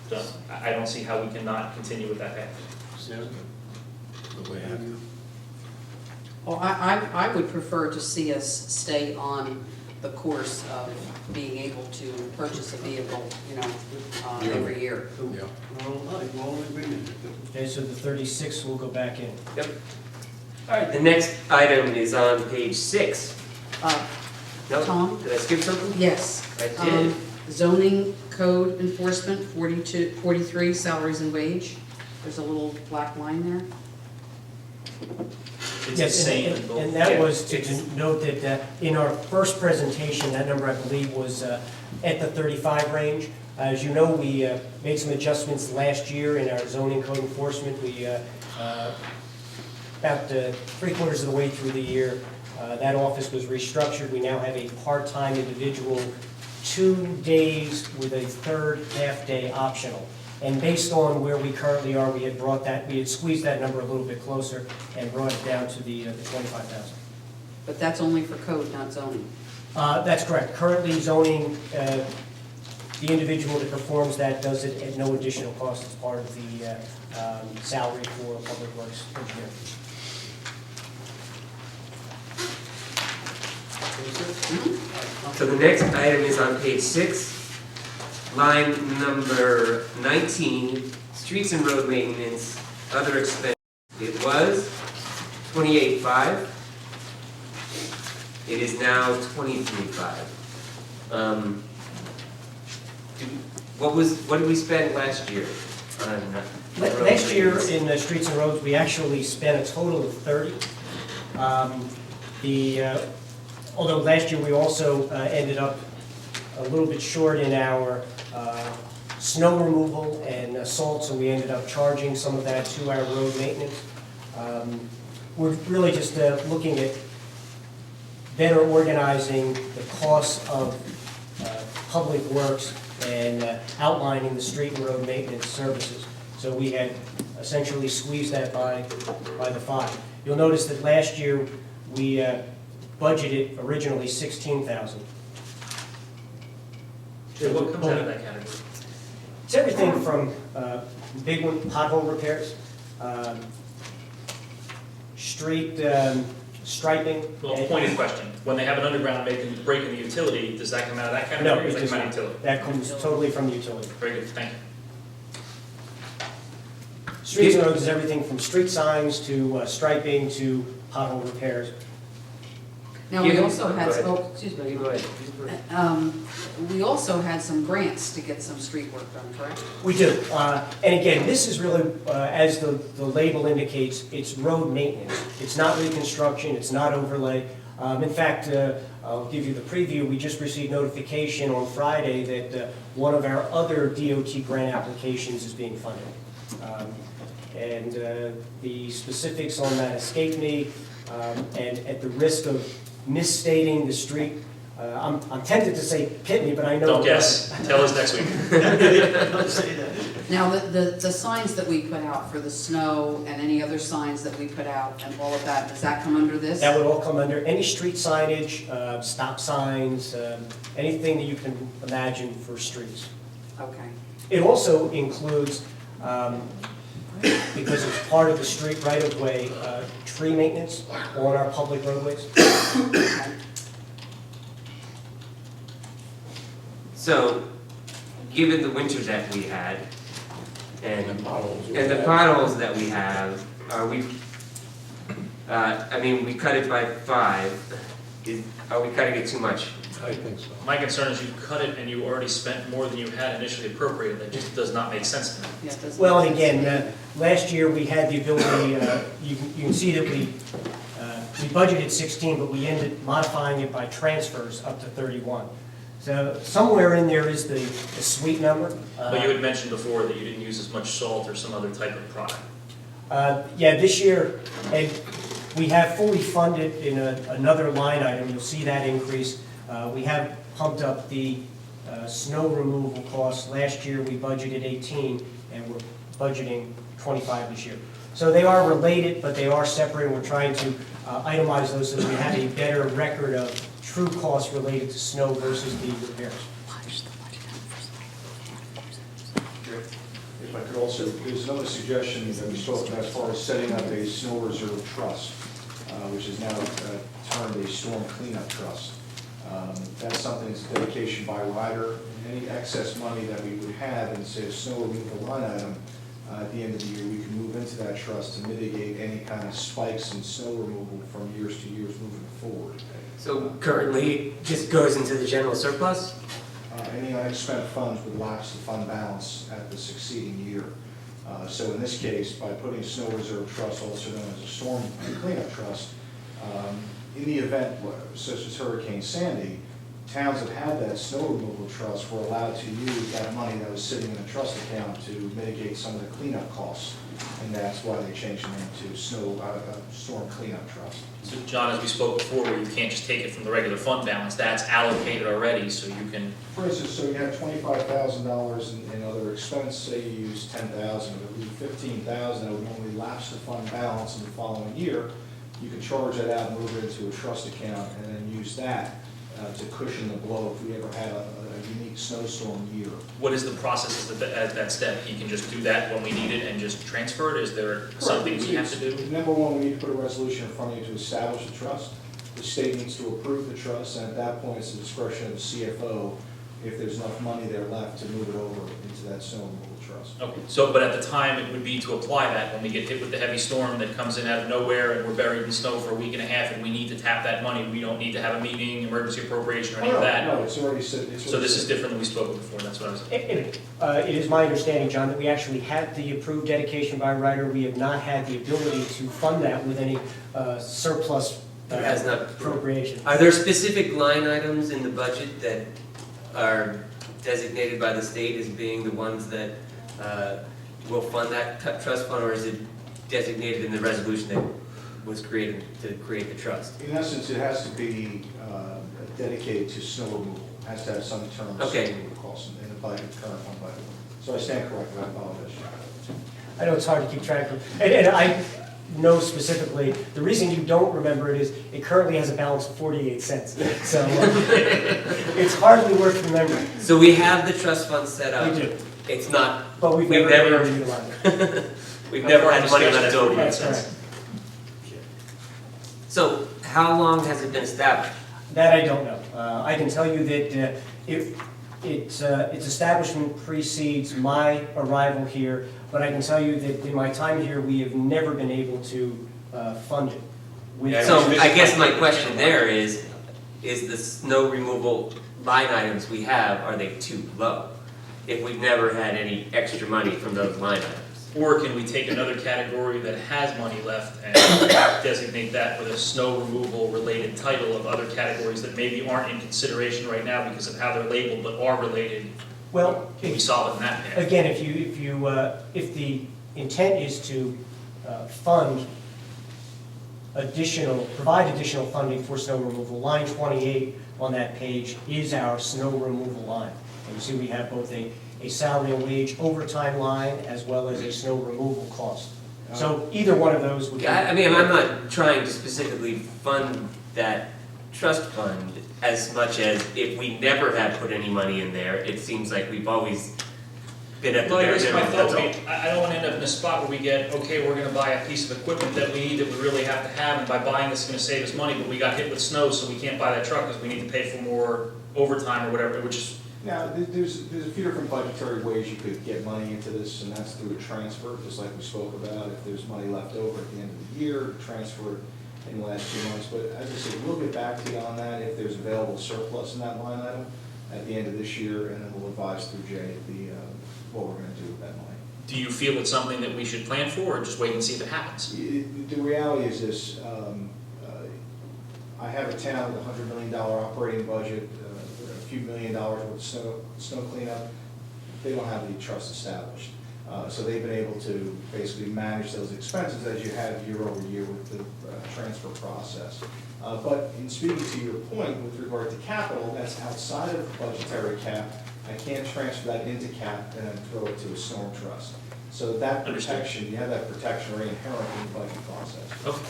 Speaker 6: So I don't see how we cannot continue with that path.
Speaker 8: The way I have to.
Speaker 7: Well, I would prefer to see us stay on the course of being able to purchase a vehicle, every year.
Speaker 8: Yeah.
Speaker 1: We're all in agreement.
Speaker 5: Okay, so the 36 will go back in.
Speaker 3: Yep. All right, the next item is on page 6. No?
Speaker 7: Tom?
Speaker 3: Did I skip something?
Speaker 7: Yes.
Speaker 3: I did.
Speaker 7: Zoning code enforcement, 43, salaries and wage. There's a little black line there.
Speaker 6: It's the
Speaker 5: Yes,
Speaker 6: same in both.
Speaker 5: and that
Speaker 6: Yeah,
Speaker 5: was to
Speaker 6: it's-
Speaker 5: note that in our first presentation, that number, I believe, was at the 35 range. As you know, we made some adjustments last year in our zoning code enforcement. We, about 3/4 of the way through the year, that office was restructured. We now have a part-time individual, 2 days with a third half-day optional. And based on where we currently are, we had squeezed that number a little bit closer and brought it down to the 25,000.
Speaker 7: But that's only for code, not zoning.
Speaker 5: That's correct. Currently zoning, the individual that performs that does it at no additional cost as part of the salary for public works engineer.
Speaker 3: So the next item is on page 6, line number 19, streets and road maintenance, other expense. It was 28.5. It is now 23.5. What did we spend last year on road
Speaker 5: Last year
Speaker 3: maintenance?
Speaker 5: in the streets and roads, we actually spent a total of 30. Although last year we also ended up a little bit short in our snow removal and salt, so we ended up charging some of that to our road maintenance. We're really just looking at better organizing the costs of public works and outlining the street and road maintenance services. So we had essentially squeezed that by the 5. You'll notice that last year we budgeted originally 16,000.
Speaker 6: Yeah, what comes out of that category?
Speaker 5: It's everything from big one, pothole repairs, street striping.
Speaker 6: Well, pointed question, when they have an underground break in the utility, does that come out of that category?
Speaker 5: No,
Speaker 6: or
Speaker 5: it
Speaker 6: does
Speaker 5: does
Speaker 6: that come out
Speaker 5: not.
Speaker 6: of utility?
Speaker 5: That comes totally from the utility.
Speaker 6: Very good, thank you.
Speaker 5: Streets and roads is everything from street signs to striping to pothole repairs.
Speaker 7: Now, we
Speaker 3: Yeah,
Speaker 7: also had,
Speaker 3: go ahead.
Speaker 7: oh, excuse
Speaker 3: No,
Speaker 7: me.
Speaker 3: you go ahead.
Speaker 7: We also had some grants to get some street work done, correct?
Speaker 5: We do. And again, this is really, as the label indicates, it's road maintenance. It's not reconstruction, it's not overlay. In fact, I'll give you the preview. We just received notification on Friday that one of our other DOT grant applications is being funded. And the specifics on that escape me. And at the risk of misstating the street, I'm tempted to say Pitney, but I know.
Speaker 6: Don't guess, tell us next week.
Speaker 1: Don't say that.
Speaker 7: Now, the signs that we put out for the snow and any other signs that we put out and all of that, does that come under this?
Speaker 5: That would all come under any street signage, stop signs, anything that you can imagine for streets.
Speaker 7: Okay.
Speaker 5: It also includes, because it's part of the street right-of-way, tree maintenance on our public roadways.
Speaker 3: So, given the winter that we had, and
Speaker 8: And the potholes.
Speaker 3: and the potholes that we have, are we, I mean, we cut it by 5, are we cutting it too much?
Speaker 8: I think so.
Speaker 6: My concern is you cut it and you already spent more than you had initially appropriated, that just does not make sense to me.
Speaker 7: Yeah, it doesn't
Speaker 5: Well,
Speaker 7: make
Speaker 5: and
Speaker 7: sense.
Speaker 5: again, last year we had the ability, you can see that we budgeted 16, but we ended modifying it by transfers up to 31. So somewhere in there is the sweet number.
Speaker 6: But you had mentioned before that you didn't use as much salt or some other type of product.
Speaker 5: Yeah, this year, and we have fully funded in another line item, you'll see that increase. We have pumped up the snow removal costs. Last year, we budgeted 18, and we're budgeting 25 this year. So they are related, but they are separate, and we're trying to itemize those so that we have a better record of true costs related to snow versus the repairs.
Speaker 4: If I could also, there's another suggestion that we spoke about as far as setting up a snow reserve trust, which is now termed a storm cleanup trust. That's something that's a dedication by rider. Any excess money that we would have in, say, a snow removal line item, at the end of the year, we can move into that trust to mitigate any kind of spikes in snow removal from years to years moving forward.
Speaker 3: So currently, it just goes into the general surplus?
Speaker 4: Any unexpended funds would lapse the fund balance at the succeeding year. So in this case, by putting a snow reserve trust, also known as a storm cleanup trust, in the event such as Hurricane Sandy, towns that had that snow removal trust were allowed to use that money that was sitting in a trust account to mitigate some of the cleanup costs. And that's why they changed the name to storm cleanup trust.
Speaker 6: So John, as we spoke before, where you can't just take it from the regular fund balance, that's allocated already, so you can,
Speaker 4: For instance, so you have $25,000 in other expense, say you use $10,000, it would leave $15,000, that would normally lapse the fund balance in the following year. You can charge that out and move it into a trust account and then use that to cushion the blow if we ever had a unique snowstorm year.
Speaker 6: what is the process at that step? He can just do that when we need it and just transfer it? Is there something we have to do?
Speaker 4: Number one, we need to put a resolution in front of you to establish a trust. The state needs to approve the trust, and at that point, it's the discretion of the CFO if there's enough money there left to move it over into that snow removal trust.
Speaker 6: Okay, so, but at the time, it would be to apply that when we get hit with the heavy storm that comes in out of nowhere and we're buried in snow for a week and a half and we need to tap that money, we don't need to have a meeting, emergency appropriation or any of that?
Speaker 4: No, it's already set.
Speaker 6: So this is different than we spoke before, that's what I was saying.
Speaker 5: It is my understanding, John, that we actually had the approved dedication by rider. We have not had the ability to fund that with any surplus
Speaker 3: It has not.
Speaker 5: appropriation.
Speaker 3: Are there specific line items in the budget that are designated by the state as being the ones that will fund that trust fund, or is it designated in the resolution that was created to create the trust?
Speaker 4: In essence, it has to be dedicated to snow removal. It has to have some term of snow
Speaker 3: Okay.
Speaker 4: removal costs in the budget, current one by the way. So I stand corrected, I apologize.
Speaker 5: I know it's hard to keep track of, and I know specifically, the reason you don't remember it is it currently has a balance of 48 cents. So it's hardly worth remembering.
Speaker 3: So we have the trust fund set up.
Speaker 5: We do,
Speaker 3: It's not,
Speaker 5: but we've
Speaker 3: We've
Speaker 5: never
Speaker 3: never-
Speaker 5: been able to utilize it.
Speaker 3: we've never had money left
Speaker 6: That's
Speaker 3: over.
Speaker 5: That's correct.
Speaker 3: So how long has it been established?
Speaker 5: That I don't know. I can tell you that its establishment precedes my arrival here, but I can tell you that in my time here, we have never been able to fund it.
Speaker 3: So I guess my question there is the snow removal line items we have, are they too low? If we've never had any extra money from those line items?
Speaker 6: Or can we take another category that has money left and designate that with a snow removal related title of other categories that maybe aren't in consideration right now because of how they're labeled but are related?
Speaker 5: Well,
Speaker 6: Can we solve it in that manner?
Speaker 5: again, if the intent is to provide additional funding for snow removal, line 28 on that page is our snow removal line. And you see we have both a salary and wage overtime line as well as a snow removal cost. So either one of those would be.
Speaker 3: I mean, I'm not trying to specifically fund that trust fund as much as if we never have put any money in there, it seems like we've always been at the
Speaker 6: Well,
Speaker 3: bare
Speaker 6: here's my
Speaker 3: minimum,
Speaker 6: thought,
Speaker 3: that's all.
Speaker 6: I don't want to end up in a spot where we get, okay, we're going to buy a piece of equipment that we need that we really have to have, and by buying this, it's going to save us money, but we got hit with snow, so we can't buy that truck because we need to pay for more overtime or whatever, which is,
Speaker 4: Now, there's a few different budgetary ways you could get money into this, and that's through a transfer, just like we spoke about. If there's money left over at the end of the year, transfer it in the last 2 months. But as I said, we'll get back to you on that if there's available surplus in that line item at the end of this year, and then we'll advise through Jay what we're going to do with that money.
Speaker 6: do you feel it's something that we should plan for, or just wait and see if it happens?
Speaker 4: The reality is this, I have a town with a $100 million operating budget, a few $1 million worth of snow cleanup. They don't have the trust established. So they've been able to basically manage those expenses as you have year over year with the transfer process. But in speaking to your point with regard to capital, that's outside of the budgetary cap. I can't transfer that into cap and then throw it to a storm trust. So that
Speaker 6: Understood.
Speaker 4: protection, you have that protection already inherent in the budget process.
Speaker 6: Okay.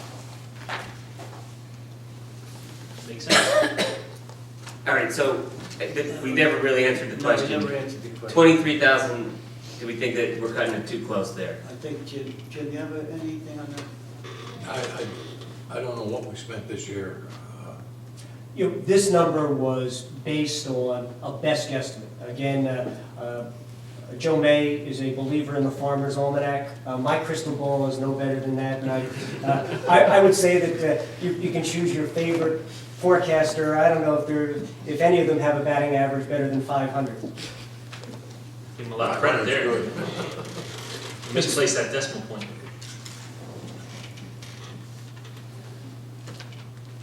Speaker 6: Makes sense.
Speaker 3: All right, so we never really answered the
Speaker 1: No, we
Speaker 3: question.
Speaker 1: never answered the question.
Speaker 3: 23,000, do we think that we're cutting it too close there?
Speaker 1: I think, Jim, you have anything on that?
Speaker 8: I don't know what we spent this year.
Speaker 5: This number was based on a best guesstimate. Again, Joe May is a believer in the Farmer's Almanac. My crystal ball is no better than that, and I would say that you can choose your favorite forecaster. I don't know if any of them have a batting average better than 500.
Speaker 6: Give him a lot of credit there. Misplace that decimal point.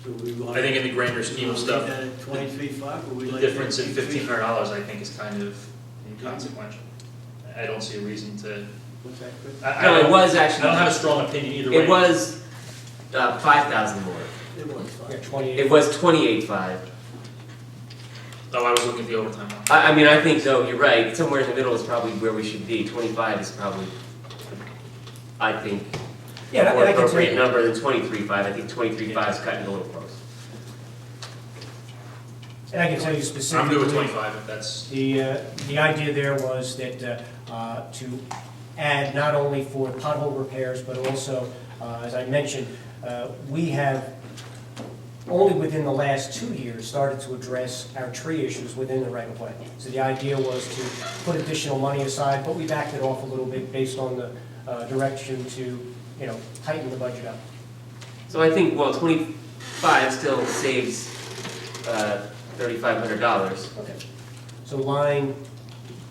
Speaker 1: So we want.
Speaker 6: I think in the grander scheme of stuff,
Speaker 1: Leave that at 23.5, or we
Speaker 6: the
Speaker 1: like?
Speaker 6: difference in
Speaker 1: $53?
Speaker 6: $1,500, I think, is kind of inconsequential. I don't see a reason to,
Speaker 1: What's that, Chris?
Speaker 3: No, it
Speaker 6: don't-
Speaker 3: was
Speaker 6: I
Speaker 3: actually,
Speaker 6: don't have a strong opinion either way.
Speaker 3: it was 5,000 more.
Speaker 1: It was
Speaker 5: Yeah,
Speaker 1: fine.
Speaker 5: 28.
Speaker 3: It was 28.5.
Speaker 6: Oh, I was looking at the overtime one.
Speaker 3: I mean, I think though, you're right, somewhere in the middle is probably where we should be. 25 is probably, I think,
Speaker 5: Yeah,
Speaker 3: more
Speaker 5: and I can tell
Speaker 3: appropriate
Speaker 5: you,
Speaker 3: number than 23.5. I think 23.5 is cutting it a little close.
Speaker 5: and I can tell you
Speaker 6: I'm
Speaker 5: specifically.
Speaker 6: good with 25, if that's,
Speaker 5: The idea there was that to add not only for pothole repairs, but also, as I mentioned, we have only within the last 2 years started to address our tree issues within the right of way. So the idea was to put additional money aside, but we backed it off a little bit based on the direction to, tighten the budget up.
Speaker 3: So I think, well, 25 still saves $3,500.
Speaker 5: Okay. So line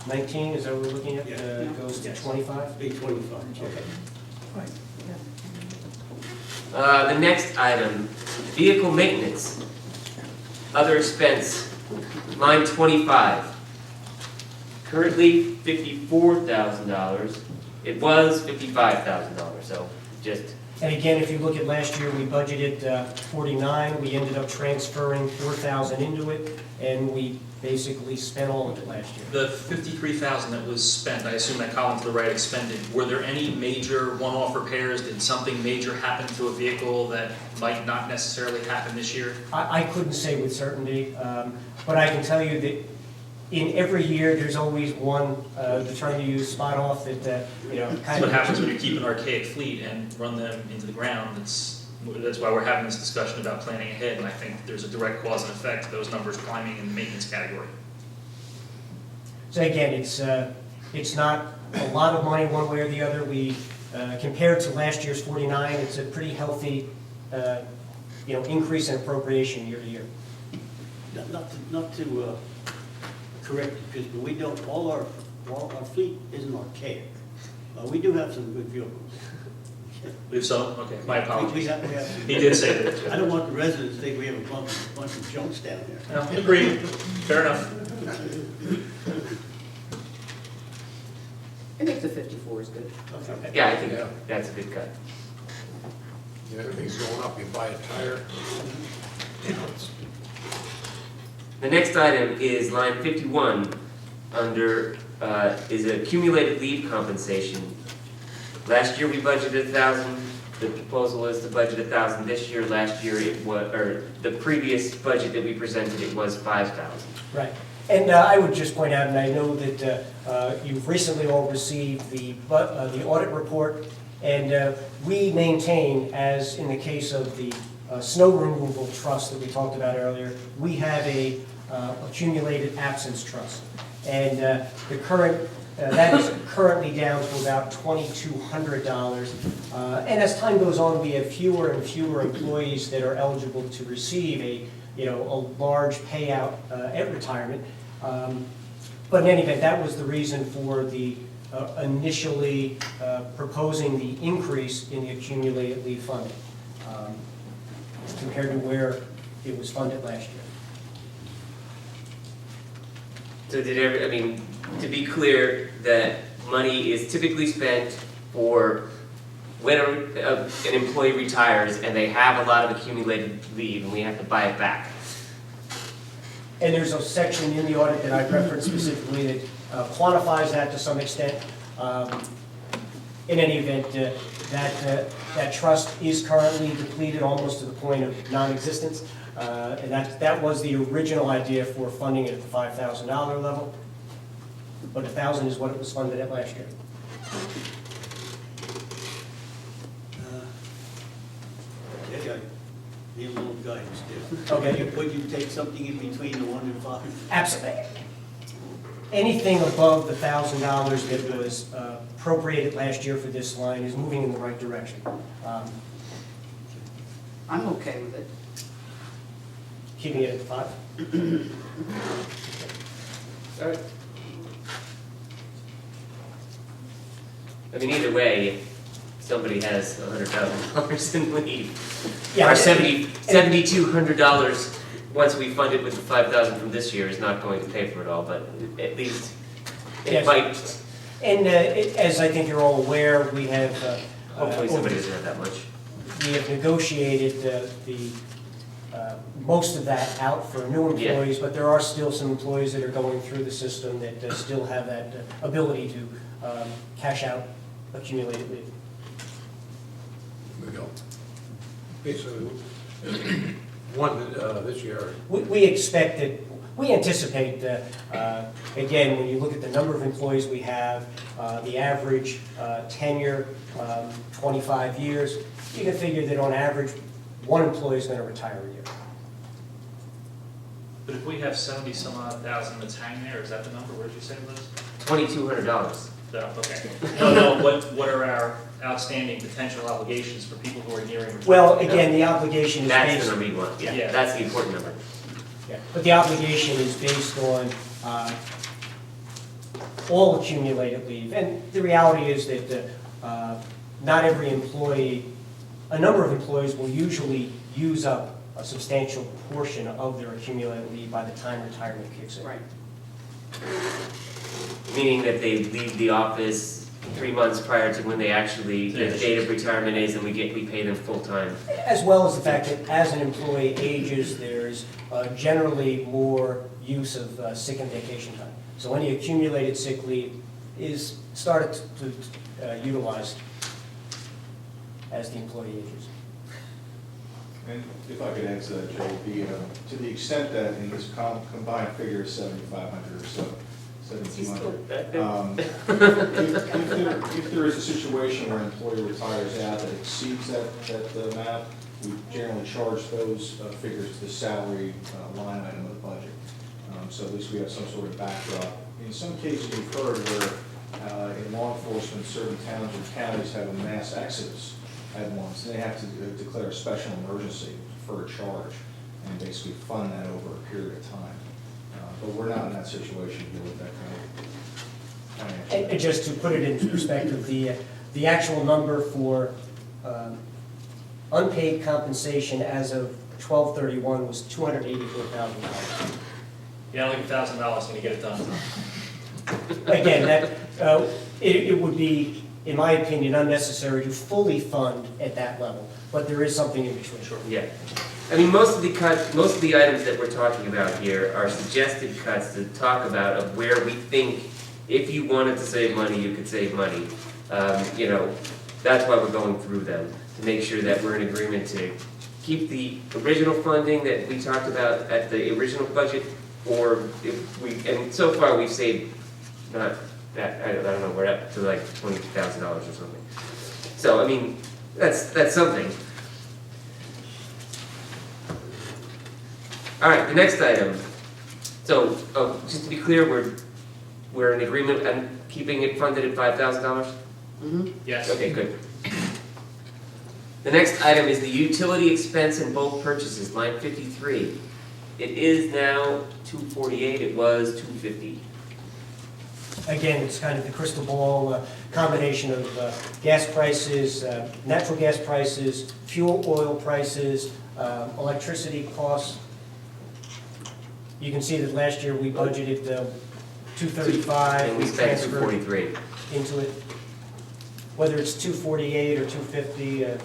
Speaker 5: 19, is that what we're looking at,
Speaker 1: Yeah.
Speaker 5: goes to
Speaker 1: Yes.
Speaker 5: 25?
Speaker 1: 825.
Speaker 5: Okay.
Speaker 3: The next item, vehicle maintenance, other expense, line 25. Currently $54,000. It was $55,000, so just,
Speaker 5: And again, if you look at last year, we budgeted 49, we ended up transferring 4,000 into it, and we basically spent all of it last year.
Speaker 6: the 53,000 that was spent, I assume that column to the right expended, were there any major one-off repairs? Did something major happen to a vehicle that might not necessarily happen this year?
Speaker 5: I couldn't say with certainty, but I can tell you that in every year, there's always one, the term you use, spot off, that,
Speaker 6: That's
Speaker 5: kind
Speaker 6: what
Speaker 5: of.
Speaker 6: happens when you keep an archaic fleet and run them into the ground. That's why we're having this discussion about planning ahead, and I think there's a direct cause and effect to those numbers climbing in the maintenance category.
Speaker 5: So again, it's not a lot of money one way or the other. We, compared to last year's 49, it's a pretty healthy, increase in appropriation year to year.
Speaker 1: Not to correct you, Chris, but we don't, all our fleet isn't archaic. We do have some good vehicles.
Speaker 6: We have some? Okay, my
Speaker 1: We
Speaker 6: apologies.
Speaker 1: have some.
Speaker 6: He did say that.
Speaker 1: I don't want the residents to think we have a bunch of junks down there.
Speaker 6: No, agreed. Fair enough.
Speaker 7: I think the 54 is good.
Speaker 1: Okay.
Speaker 3: yeah, I think
Speaker 8: Yeah.
Speaker 3: that's a good cut.
Speaker 8: Everything's going up, you buy a tire.
Speaker 3: The next item is line 51, under, is accumulated leave compensation. Last year we budgeted 1,000, the proposal is to budget 1,000 this year. Last year it was, or the previous budget that we presented, it was 5,000.
Speaker 5: Right. And I would just point out, and I know that you've recently all received the audit report, and we maintain, as in the case of the snow removal trust that we talked about earlier, we have a accumulated absence trust. And the current, that is currently down to about $2,200. And as time goes on, we have fewer and fewer employees that are eligible to receive a large payout at retirement. But in any event, that was the reason for the initially proposing the increase in the accumulated leave funding compared to where it was funded last year.
Speaker 3: So to be clear, that money is typically spent for when an employee retires and they have a lot of accumulated leave and we have to buy it back.
Speaker 5: And there's a section in the audit that I referenced specifically that quantifies that to some extent. In any event, that trust is currently depleted almost to the point of non-existence. And that was the original idea for funding it at the $5,000 level. But 1,000 is what it was funded at last year.
Speaker 1: Okay, I need a little guidance there.
Speaker 5: Okay.
Speaker 1: Would you take something in between the 1 and 5?
Speaker 5: Absolutely. Anything above the $1,000 that was appropriated last year for this line is moving in the right direction.
Speaker 7: I'm okay with it.
Speaker 5: Keeping it at 5.
Speaker 3: All right. I mean, either way, somebody has $100,000 in leave.
Speaker 5: Yeah,
Speaker 3: Our
Speaker 5: and-
Speaker 3: $7,200, once we fund it with the 5,000 from this year, is not going to pay for it all, but at least it
Speaker 5: Yes.
Speaker 3: might,
Speaker 5: And as I think you're all aware, we have,
Speaker 3: hopefully somebody doesn't have that much.
Speaker 5: we have negotiated most of that out for new employees, but there are still some employees that are going through the system that still have that ability to cash out accumulated leave.
Speaker 8: We go. Okay, so, one, this year,
Speaker 5: We expect that, we anticipate that, again, when you look at the number of employees we have, the average tenure, 25 years, you can figure that on average, one employee is going to retire a year.
Speaker 6: But if we have 70-some odd thousand that's hanging there, is that the number? What did you say, Liz?
Speaker 3: $2,200.
Speaker 6: No, okay. No, what are our outstanding potential obligations for people who are nearing retirement?
Speaker 5: Well, again, the obligation is
Speaker 3: That's
Speaker 5: based,
Speaker 3: the number you want,
Speaker 6: Yeah.
Speaker 3: yeah, that's the important number.
Speaker 5: yeah, but the obligation is based on all accumulated leave. And the reality is that not every employee, a number of employees will usually use up a substantial portion of their accumulated leave by the time retirement kicks in.
Speaker 7: Right.
Speaker 3: Meaning that they leave the office 3 months prior to when they actually, the date of retirement is, and we pay them full-time.
Speaker 5: As well as the fact that as an employee ages, there's generally more use of sick and vacation time. So any accumulated sick leave is started to utilize as the employee ages.
Speaker 4: And if I could add to that, Joe, to the extent that in this combined figure of 7,500 or so, 7,200, if there is a situation where an employee retires out that exceeds that amount, we generally charge those figures to the salary line item of the budget. So at least we have some sort of backdrop. In some cases, we've heard where in law enforcement, certain towns or counties have a mass exodus at once. They have to declare a special emergency for a charge and basically fund that over a period of time. But we're not in that situation here with that kind of financial.
Speaker 5: And just to put it into perspective, the actual number for unpaid compensation as of 12/31 was $284,000.
Speaker 6: Yeah, I don't think $1,000 is going to get it done.
Speaker 5: Again, it would be, in my opinion, unnecessary to fully fund at that level, but there is something in between.
Speaker 6: Sure.
Speaker 3: Yeah. I mean, most of the items that we're talking about here are suggested cuts to talk about of where we think if you wanted to save money, you could save money. You know, that's why we're going through them, to make sure that we're in agreement to keep the original funding that we talked about at the original budget, or if we, and so far we've saved, not that, I don't know, we're up to like $20,000 or something. So, I mean, that's something. All right, the next item. So, just to be clear, we're in agreement on keeping it funded at $5,000?
Speaker 6: Yes.
Speaker 3: Okay, good. The next item is the utility expense and bulk purchases, line 53. It is now $248, it was $250.
Speaker 5: Again, it's kind of the crystal ball combination of gas prices, natural gas prices, fuel oil prices, electricity costs. You can see that last year we budgeted $235.
Speaker 3: And we spent
Speaker 5: transferred
Speaker 3: $243.
Speaker 5: into it. Whether it's $248 or $250,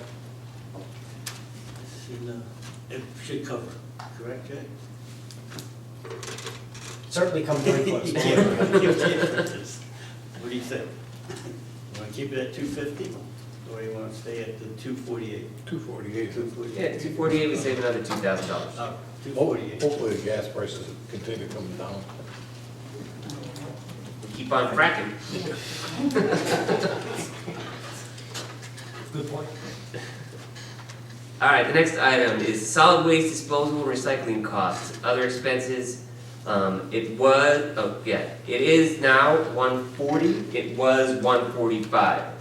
Speaker 1: It should cover, correct, Jay?
Speaker 5: certainly come very close.
Speaker 1: What do you think? You want to keep it at 250, or you want to stay at the 248?
Speaker 8: 248.
Speaker 1: 248.
Speaker 3: Yeah, $248, we save another $2,000.
Speaker 1: Oh, 248.
Speaker 8: Hopefully the gas prices continue coming down.
Speaker 3: Keep on fracking.
Speaker 5: Good point.
Speaker 3: All right, the next item is solid waste disposal and recycling costs, other expenses. It is now $140, it was $145.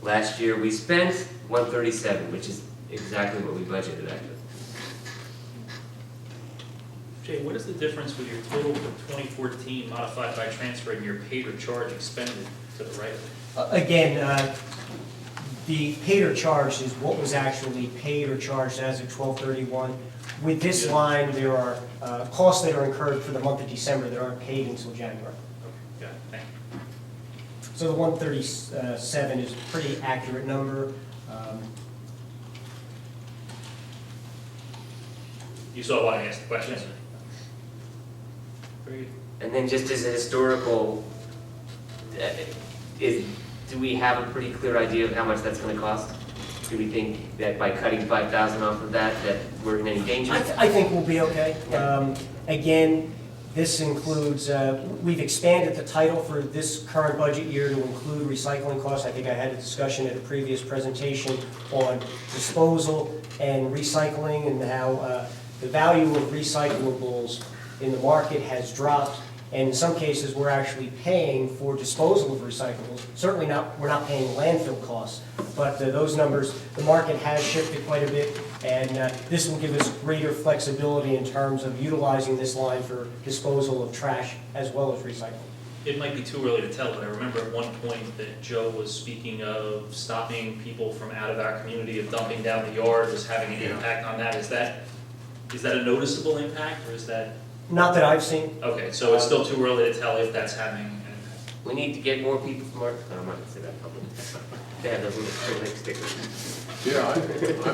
Speaker 3: Last year we spent $137, which is exactly what we budgeted actually.
Speaker 6: Jay, what is the difference with your total for 2014 modified by transferring your paid or charge expended to the right of it?
Speaker 5: Again, the paid or charged is what was actually paid or charged as of 12/31. With this
Speaker 6: Yeah.
Speaker 5: line, there are costs that are incurred for the month of December that aren't paid until January.
Speaker 6: Yeah, thank you.
Speaker 5: So the 137 is a pretty accurate number.
Speaker 6: You saw why I asked the question. Very good.
Speaker 3: And then just as a historical, do we have a pretty clear idea of how much that's gonna cost? Do we think that by cutting 5,000 off of that we're in any danger?
Speaker 5: I think we'll be okay. Again, this includes, we've expanded the title for this current budget year to include recycling costs. I think I had a discussion at a previous presentation on disposal and recycling and how the value of recyclables in the market has dropped. And in some cases, we're actually paying for disposal of recyclables. Certainly not, we're not paying landfill costs, but those numbers, the market has shifted quite a bit, and this will give us greater flexibility in terms of utilizing this line for disposal of trash as well as recycling.
Speaker 6: It might be too early to tell, but I remember at one point that Joe was speaking of stopping people from out of our community of dumping down the yard was having an impact on that. Is that a noticeable impact, or is that?
Speaker 5: Not that I've seen.
Speaker 6: Okay, so it's still too early to tell if that's having an impact.
Speaker 3: We need to get more people from our, I'm not gonna say that publicly. They have those little Spring Lake stickers.
Speaker 8: Yeah, I'm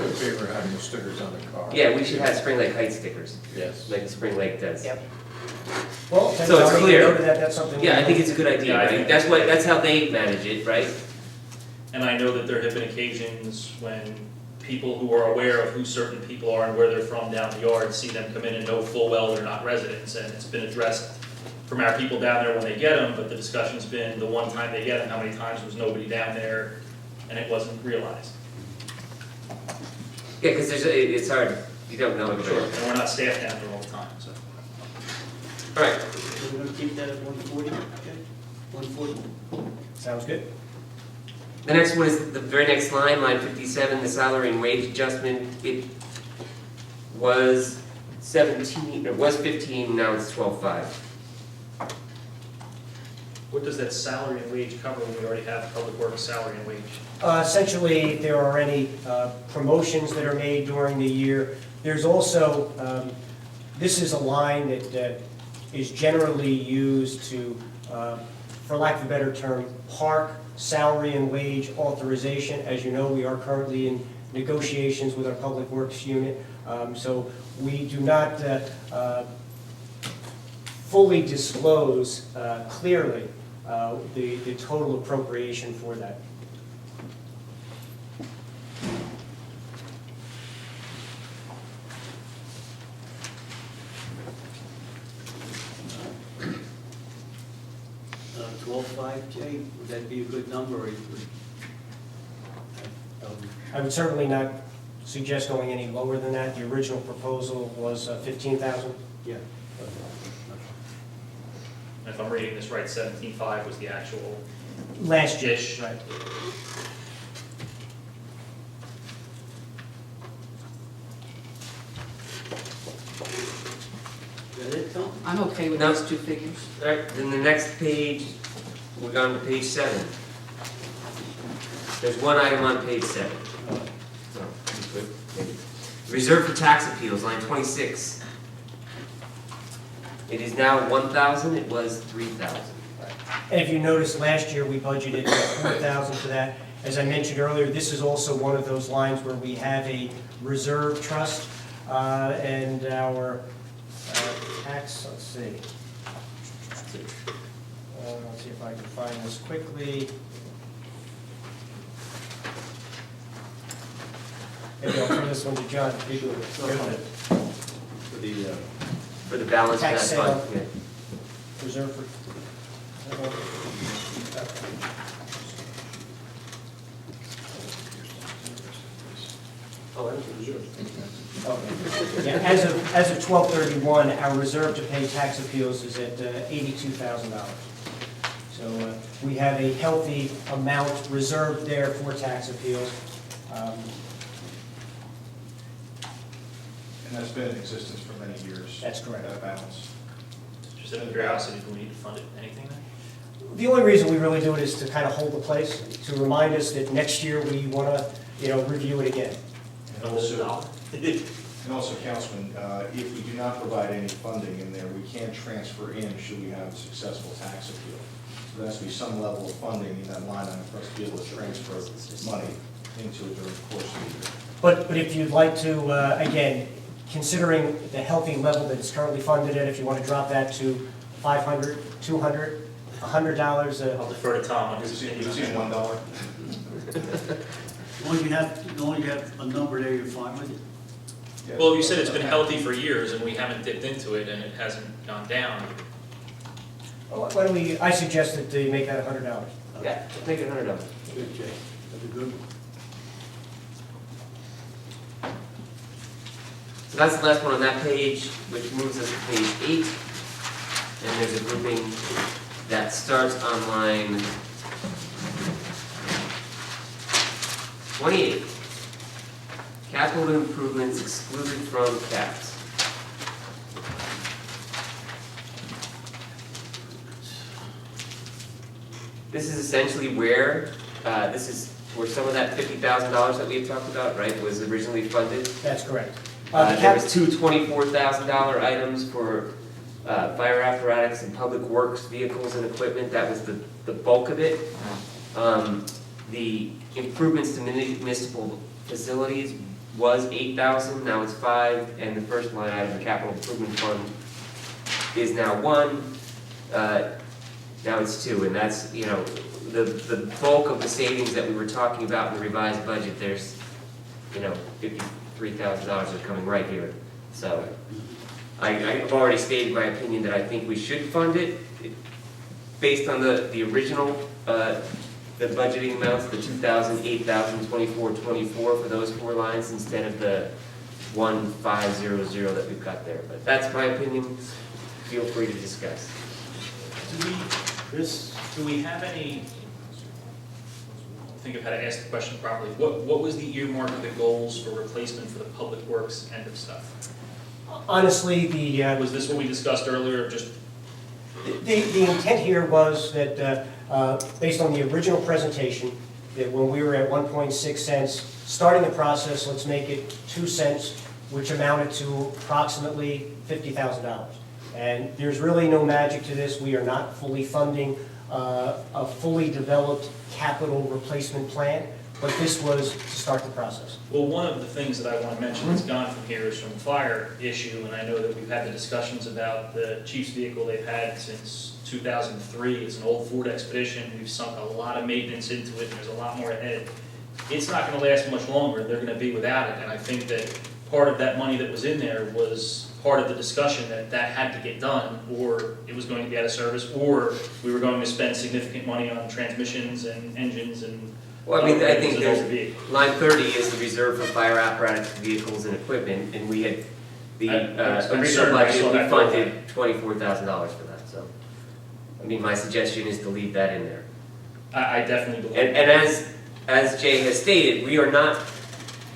Speaker 8: in favor of having the stickers on the car.
Speaker 3: Yeah, we should have Spring Lake height stickers,
Speaker 8: Yes.
Speaker 3: like Spring Lake does.
Speaker 7: Yep.
Speaker 5: Well,
Speaker 3: So it's
Speaker 5: I'll make a
Speaker 3: clear.
Speaker 5: note of that. That's something.
Speaker 3: Yeah, I think it's a good idea,
Speaker 6: Yeah, I
Speaker 3: right?
Speaker 6: think-
Speaker 3: That's how they manage it, right?
Speaker 6: And I know that there have been occasions when people who are aware of who certain people are and where they're from down the yard see them come in and know full well they're not residents, and it's been addressed from our people down there when they get them, but the discussion's been the one time they get them, how many times was nobody down there, and it wasn't realized.
Speaker 3: Yeah, because it's hard, you don't know
Speaker 6: Sure,
Speaker 3: everybody.
Speaker 6: and we're not staffed down there all the time, so.
Speaker 3: All right,
Speaker 1: So we're gonna keep that at 140, okay? 140.
Speaker 5: Sounds good.
Speaker 3: the next one is the very next line, line 57, the salary and wage adjustment. It was 17, it was 15, now it's 12.5.
Speaker 6: What does that salary and wage cover when we already have public works salary and wage?
Speaker 5: Essentially, if there are any promotions that are made during the year, there's also, this is a line that is generally used to, for lack of a better term, park salary and wage authorization. As you know, we are currently in negotiations with our Public Works unit, so we do not fully disclose clearly the total appropriation for that.
Speaker 1: Uh, 12.5, Jay, would that be a good number, or you would?
Speaker 5: I would certainly not suggest going any lower than that. The original proposal was 15,000.
Speaker 1: Yeah.
Speaker 6: And if I'm reading this right, 17.5 was the actual
Speaker 5: Last year.
Speaker 6: ish.
Speaker 5: Right.
Speaker 1: Is that it, Tom?
Speaker 7: I'm okay with
Speaker 3: No.
Speaker 7: those two figures.
Speaker 3: All right, then the next page, we're on to page 7. There's one item on page 7. So, you could, maybe. Reserve for tax appeals, line 26. It is now 1,000, it was 3,000.
Speaker 5: And if you notice, last year we budgeted 4,000 for that. As I mentioned earlier, this is also one of those lines where we have a reserve trust, and our tax, let's see. Let's see if I can find this quickly. Maybe I'll turn this one to John. He can go with it.
Speaker 3: For the balance of that
Speaker 5: Tax
Speaker 3: fund.
Speaker 5: sale.
Speaker 3: Yeah.
Speaker 5: Reserve for.
Speaker 3: Oh, that was yours.
Speaker 5: Okay. Yeah, as of 12/31, our reserve to pay tax appeals is at $82,000. So we have a healthy amount reserved there for tax appeals.
Speaker 4: And that's been in existence for many years.
Speaker 5: That's correct.
Speaker 4: That balance.
Speaker 6: Just out of curiosity, do we need to fund it, anything then?
Speaker 5: The only reason we really do it is to kind of hold the place, to remind us that next year we want to, review it again.
Speaker 4: And also, Councilman, if we do not provide any funding in there, we can transfer in should we have a successful tax appeal. So there has to be some level of funding in that line item for us to be able to transfer money into it during the course of the year.
Speaker 5: But if you'd like to, again, considering the healthy level that it's currently funded at, if you want to drop that to $500, $200, $100,
Speaker 6: I'll defer to Tom on his
Speaker 4: You
Speaker 6: opinion.
Speaker 4: see $1?
Speaker 1: As long as you have a number there, you're fine with it.
Speaker 4: Yeah.
Speaker 6: Well, you said it's been healthy for years and we haven't dipped into it and it hasn't gone down.
Speaker 5: why don't we, I suggest that they make that $100.
Speaker 3: Yeah, make it $100.
Speaker 1: Good, Jay. That's a good one.
Speaker 3: So that's the last one on that page, which moves us to page 8. And there's a grouping that starts on line 28. Capital improvements excluded from caps. This is essentially where, this is where some of that $50,000 that we had talked about, right, was originally funded.
Speaker 5: That's correct.
Speaker 3: There was two $24,000 items for fire apparatus and public works vehicles and equipment. That was the bulk of it. The improvements to municipal facilities was $8,000, now it's $5,000, and the first line item, the capital improvement fund, is now $1,000. Now it's $2,000, and that's, the bulk of the savings that we were talking about in the revised budget. There's, $53,000 are coming right here. So I've already stated my opinion that I think we should fund it based on the original, the budgeting amounts, the 2,000, 8,000, 24, 24 for those 4 lines instead of the 1,500 that we've got there. But that's my opinion. Feel free to discuss.
Speaker 6: Do we have any, think of how to ask the question properly, what was the earmark of the goals for replacement for the public works end of stuff?
Speaker 5: Honestly, the
Speaker 6: Was this what we discussed earlier, or just,
Speaker 5: The intent here was that, based on the original presentation, that when we were at 1.6 cents, starting the process, let's make it 2 cents, which amounted to approximately $50,000. And there's really no magic to this. We are not fully funding a fully developed capital replacement plan, but this was to start the process.
Speaker 6: well, one of the things that I want to mention that's gone from here is from the fire issue, and I know that we've had the discussions about the chief's vehicle they've had since 2003. It's an old Ford Expedition. We've sunk a lot of maintenance into it, and there's a lot more ahead. It's not going to last much longer. They're going to be without it, and I think that part of that money that was in there was part of the discussion that had to get done, or it was going to be out of service, or we were going to spend significant money on transmissions and engines and
Speaker 3: Well, I mean, I think
Speaker 6: upgrades of
Speaker 3: there's,
Speaker 6: older vehicles.
Speaker 3: line 30 is the reserve for fire apparatus, vehicles, and equipment, and we had, the
Speaker 6: I was
Speaker 3: original
Speaker 6: concerned when I
Speaker 3: budget,
Speaker 6: saw
Speaker 3: we
Speaker 6: that
Speaker 3: funded $24,000 for that, so. I mean, my suggestion is to leave that in there.
Speaker 6: I definitely believe.
Speaker 3: And as Jay has stated, we are not,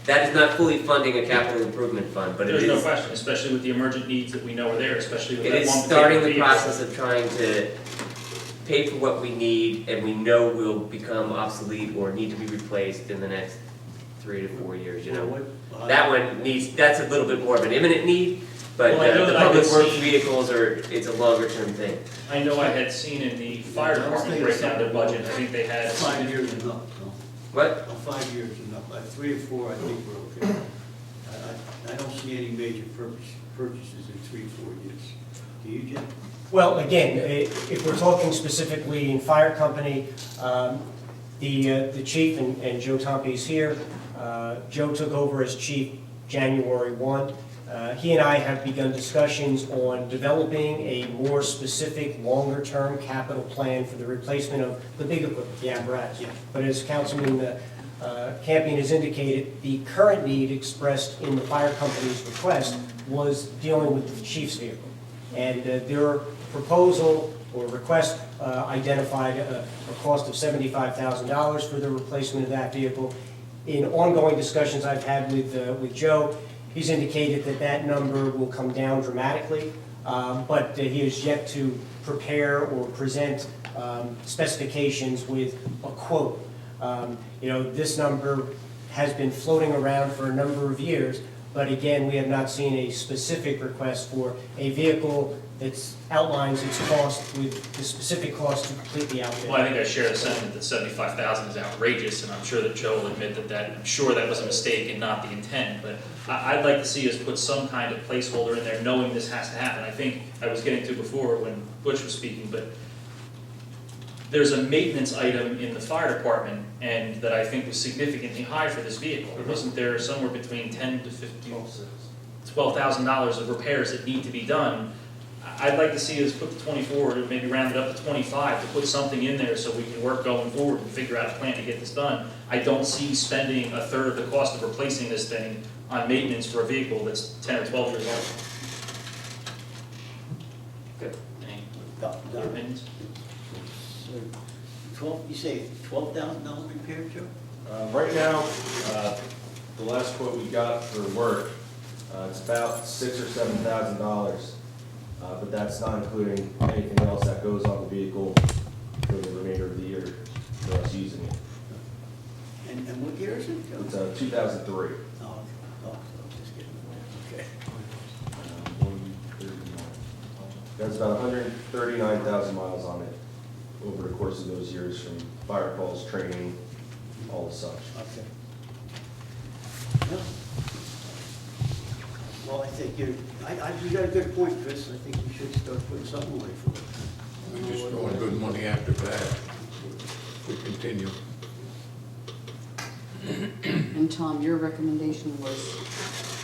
Speaker 3: that is not fully funding a capital improvement fund, but it
Speaker 6: There's no
Speaker 3: is,
Speaker 6: question, especially with the emergent needs that we know are there, especially with
Speaker 3: it
Speaker 6: that
Speaker 3: is
Speaker 6: one
Speaker 3: starting
Speaker 6: particular
Speaker 3: the
Speaker 6: vehicle.
Speaker 3: process of trying to pay for what we need, and we know will become obsolete or need to be replaced in the next 3 to 4 years, That one needs, that's a little bit more of an imminent need, but
Speaker 6: Well, I know
Speaker 3: the
Speaker 6: that I
Speaker 3: public
Speaker 6: had
Speaker 3: works
Speaker 6: seen-
Speaker 3: vehicles it's a longer term thing.
Speaker 6: I know I had seen in the fire department break down their budget, I think they had.
Speaker 1: 5 years enough, no.
Speaker 3: What?
Speaker 1: 5 years enough. 3 or 4, I think we're okay. I don't see any major purchases in 3 or 4 years. Do you, Jim?
Speaker 5: Well, again, if we're talking specifically in fire company, the chief, and Joe Tompe's here, Joe took over as chief January 1. He and I have begun discussions on developing a more specific, longer-term capital plan for the replacement of the big equipment, the apparatus.
Speaker 1: Yeah.
Speaker 5: But as Councilman Campion has indicated, the current need expressed in the fire company's request was dealing with the chief's vehicle. And their proposal or request identified a cost of $75,000 for the replacement of that vehicle. In ongoing discussions I've had with Joe, he's indicated that that number will come down dramatically. but he is yet to prepare or present specifications with a quote. This number has been floating around for a number of years, but again, we have not seen a specific request for a vehicle that outlines its cost with the specific cost to complete the outfit.
Speaker 6: Well, I think I share the sentiment that 75,000 is outrageous, and I'm sure that Joe will admit I'm sure that was a mistake and not the intent, but I'd like to see us put some kind of placeholder in there, knowing this has to happen. I think I was getting to before when Butch was speaking, but there's a maintenance item in the fire department, and that I think was significantly high for this vehicle. Wasn't there somewhere between $10,000 to $12,000 of repairs that need to be done? I'd like to see us put the 24, or maybe round it up to 25, to put something in there so we can work going forward and figure out a plan to get this done. I don't see spending a third of the cost of replacing this thing on maintenance for a vehicle that's 10 or 12 years old.
Speaker 3: Good.
Speaker 6: Any
Speaker 1: Doc,
Speaker 6: other opinions?
Speaker 1: You say $12,000 repair, Joe?
Speaker 9: Right now, the last quote we got for work, it's about $6,000 or $7,000, but that's not including anything else that goes on the vehicle for the remainder of the year for us using it.
Speaker 1: And what year is it, Joe?
Speaker 9: It's 2003.
Speaker 1: Oh, just kidding. Okay.
Speaker 9: That's about 139,000 miles on it over the course of those years, from fire calls, training, all the such.
Speaker 1: Okay. Well, I think you got a good point, Chris. I think we should start putting something away for it.
Speaker 8: We're just throwing good money after that. We continue.
Speaker 7: And Tom, your recommendation was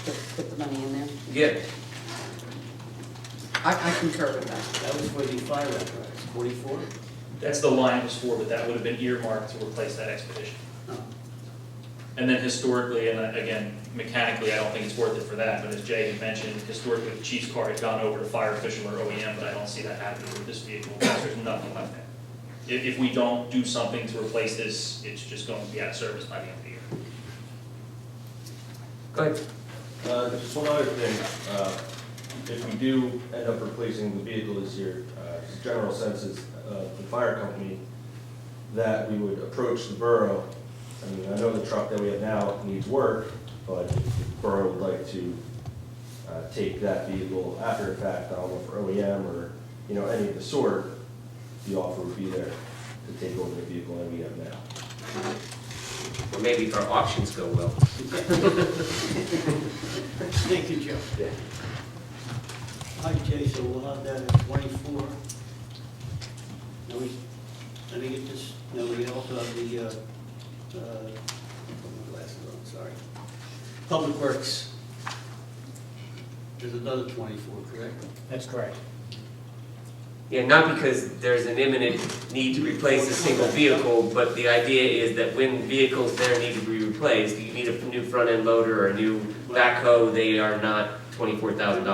Speaker 7: to put the money in there?
Speaker 3: Yeah,
Speaker 7: I concur with that.
Speaker 1: That was for the fire apparatus, 44?
Speaker 6: That's the line it was for, but that would have been earmarked to replace that expedition.
Speaker 1: No.
Speaker 6: And then historically, and again, mechanically, I don't think it's worth it for that, but as Jay had mentioned, historically, the chief's car had gone over to fire official or OEM, but I don't see that happening with this vehicle, because there's nothing left there. If we don't do something to replace this, it's just going to be out of service by the end of the year.
Speaker 3: go ahead.
Speaker 9: Just one other thing, if we do end up replacing the vehicle this year, the general sense is the fire company that we would approach the borough. I mean, I know the truck that we have now needs work, but if the borough would like to take that vehicle after the fact, I don't know, for OEM or, any of the sort, the offer would be there to take over the vehicle that we have now.
Speaker 3: Or maybe if our auctions go well.
Speaker 1: Thank you, Joe.
Speaker 9: Yeah.
Speaker 1: All right, Jay, so we'll have that at 24. Now let me get this, now we also have the, put my glasses on, sorry. Public Works. There's another 24, correct?
Speaker 5: That's correct.
Speaker 3: Yeah, not because there's an imminent need to replace a single vehicle, but the idea is that when vehicles there need to be replaced, you need a new front-end loader or a new backhoe, they are not $24,000.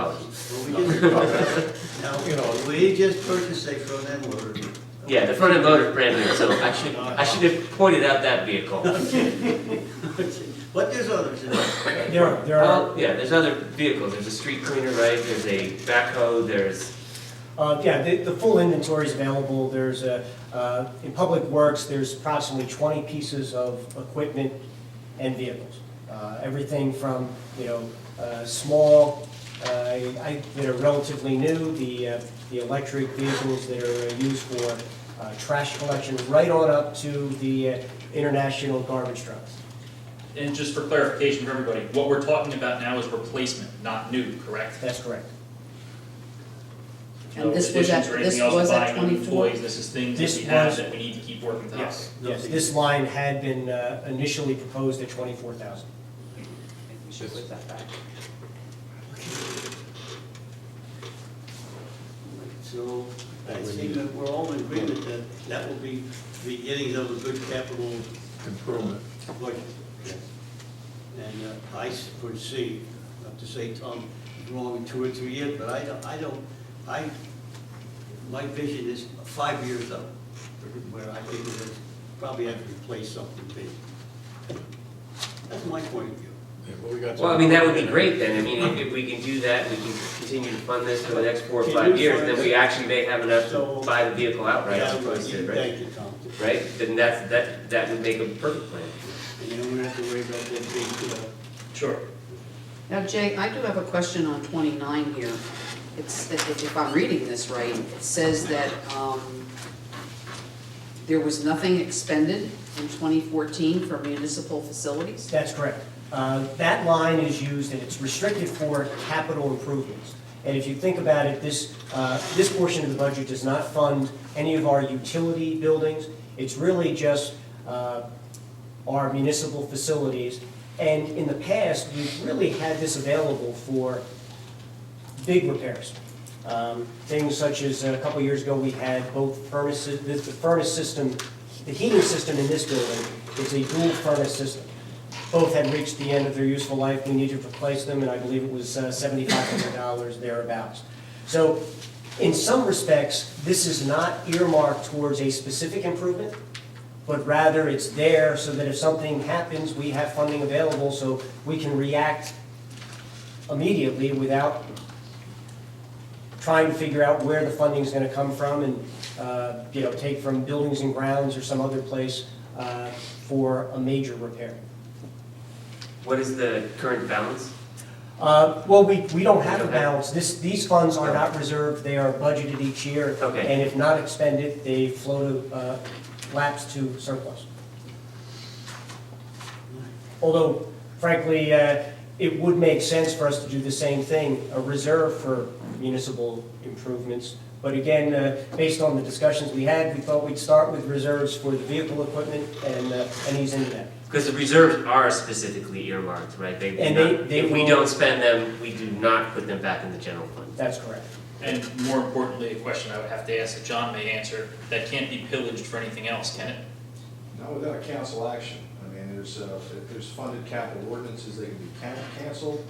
Speaker 1: Well, we just purchased a front-end loader.
Speaker 3: Yeah, the front-end loader is brand new, so I should have pointed out that vehicle.
Speaker 1: But there's others in there.
Speaker 5: There are,
Speaker 3: Yeah, there's other vehicles, there's a street cleaner, right, there's a backhoe, there's,
Speaker 5: the full inventory is available. There's in Public Works, there's approximately 20 pieces of equipment and vehicles. Everything from, small, that are relatively new, the electric vehicles that are used for trash collection, right on up to the international garbage trucks.
Speaker 6: And just for clarification for everybody, what we're talking about now is replacement, not new, correct?
Speaker 5: That's correct.
Speaker 7: And this was at,
Speaker 6: Additions or anything
Speaker 7: this
Speaker 6: else,
Speaker 7: was at
Speaker 6: buying new
Speaker 7: 24?
Speaker 6: toys, this is things that
Speaker 5: This
Speaker 6: we have
Speaker 5: was-
Speaker 6: that we need to keep working top.
Speaker 5: Yes, this line had been initially proposed at $24,000.
Speaker 7: We should put that back.
Speaker 1: So I think that we're all in agreement that that will be the beginning of a good capital
Speaker 8: Improvement.
Speaker 1: budget. And I foresee, not to say Tom is wrong in 2 or 3 years, but my vision is 5 years up, where I think we're probably have to replace something big. That's my point of view.
Speaker 8: Well, we got
Speaker 3: Well, I mean, that would be great then. I mean, if we can do that, we can continue to fund this for the next 4 or
Speaker 1: Can
Speaker 3: 5
Speaker 1: you
Speaker 3: years,
Speaker 1: fund
Speaker 3: then
Speaker 1: it?
Speaker 3: we actually may have enough
Speaker 1: So-
Speaker 3: to buy the vehicle outright as
Speaker 1: Yeah,
Speaker 3: opposed to, right?
Speaker 1: thank you, Tom.
Speaker 3: Right? Then that would make a perfect plan.
Speaker 1: And you don't have to worry about that big,
Speaker 6: Sure.
Speaker 7: Now, Jay, I do have a question on 29 here. It's, if I'm reading this right, it says that there was nothing expended in 2014 for municipal facilities?
Speaker 5: That's correct. That line is used, and it's restricted for capital improvements. And if you think about it, this portion of the budget does not fund any of our utility buildings. It's really just our municipal facilities. And in the past, we've really had this available for big repairs. Things such as a couple years ago, we had both furnaces, the furnace system, the heating system in this building is a dual furnace system. Both had reached the end of their useful life. We needed to replace them, and I believe it was $7,500 thereabouts. So in some respects, this is not earmarked towards a specific improvement, but rather it's there so that if something happens, we have funding available so we can react immediately without trying to figure out where the funding is going to come from and, take from buildings and grounds or some other place for a major repair.
Speaker 3: What is the current balance?
Speaker 5: Well, we don't have a balance. These funds are not reserved. They are budgeted each year.
Speaker 3: Okay.
Speaker 5: And if not expended, they flow to, lapse to surplus. Although, frankly, it would make sense for us to do the same thing, a reserve for municipal improvements. But again, based on the discussions we had, we thought we'd start with reserves for the vehicle equipment and ease into that.
Speaker 3: Because the reserves are specifically earmarked, right? They do
Speaker 5: And
Speaker 3: not-
Speaker 5: they
Speaker 3: If we
Speaker 5: will-
Speaker 3: don't spend them, we do not put them back in the general fund.
Speaker 5: That's correct.
Speaker 6: And more importantly, a question I would have to ask that John may answer, that can't be pillaged for anything else, can it?
Speaker 4: Not without a council action. I mean, if there's funded capital ordinances, they can be canceled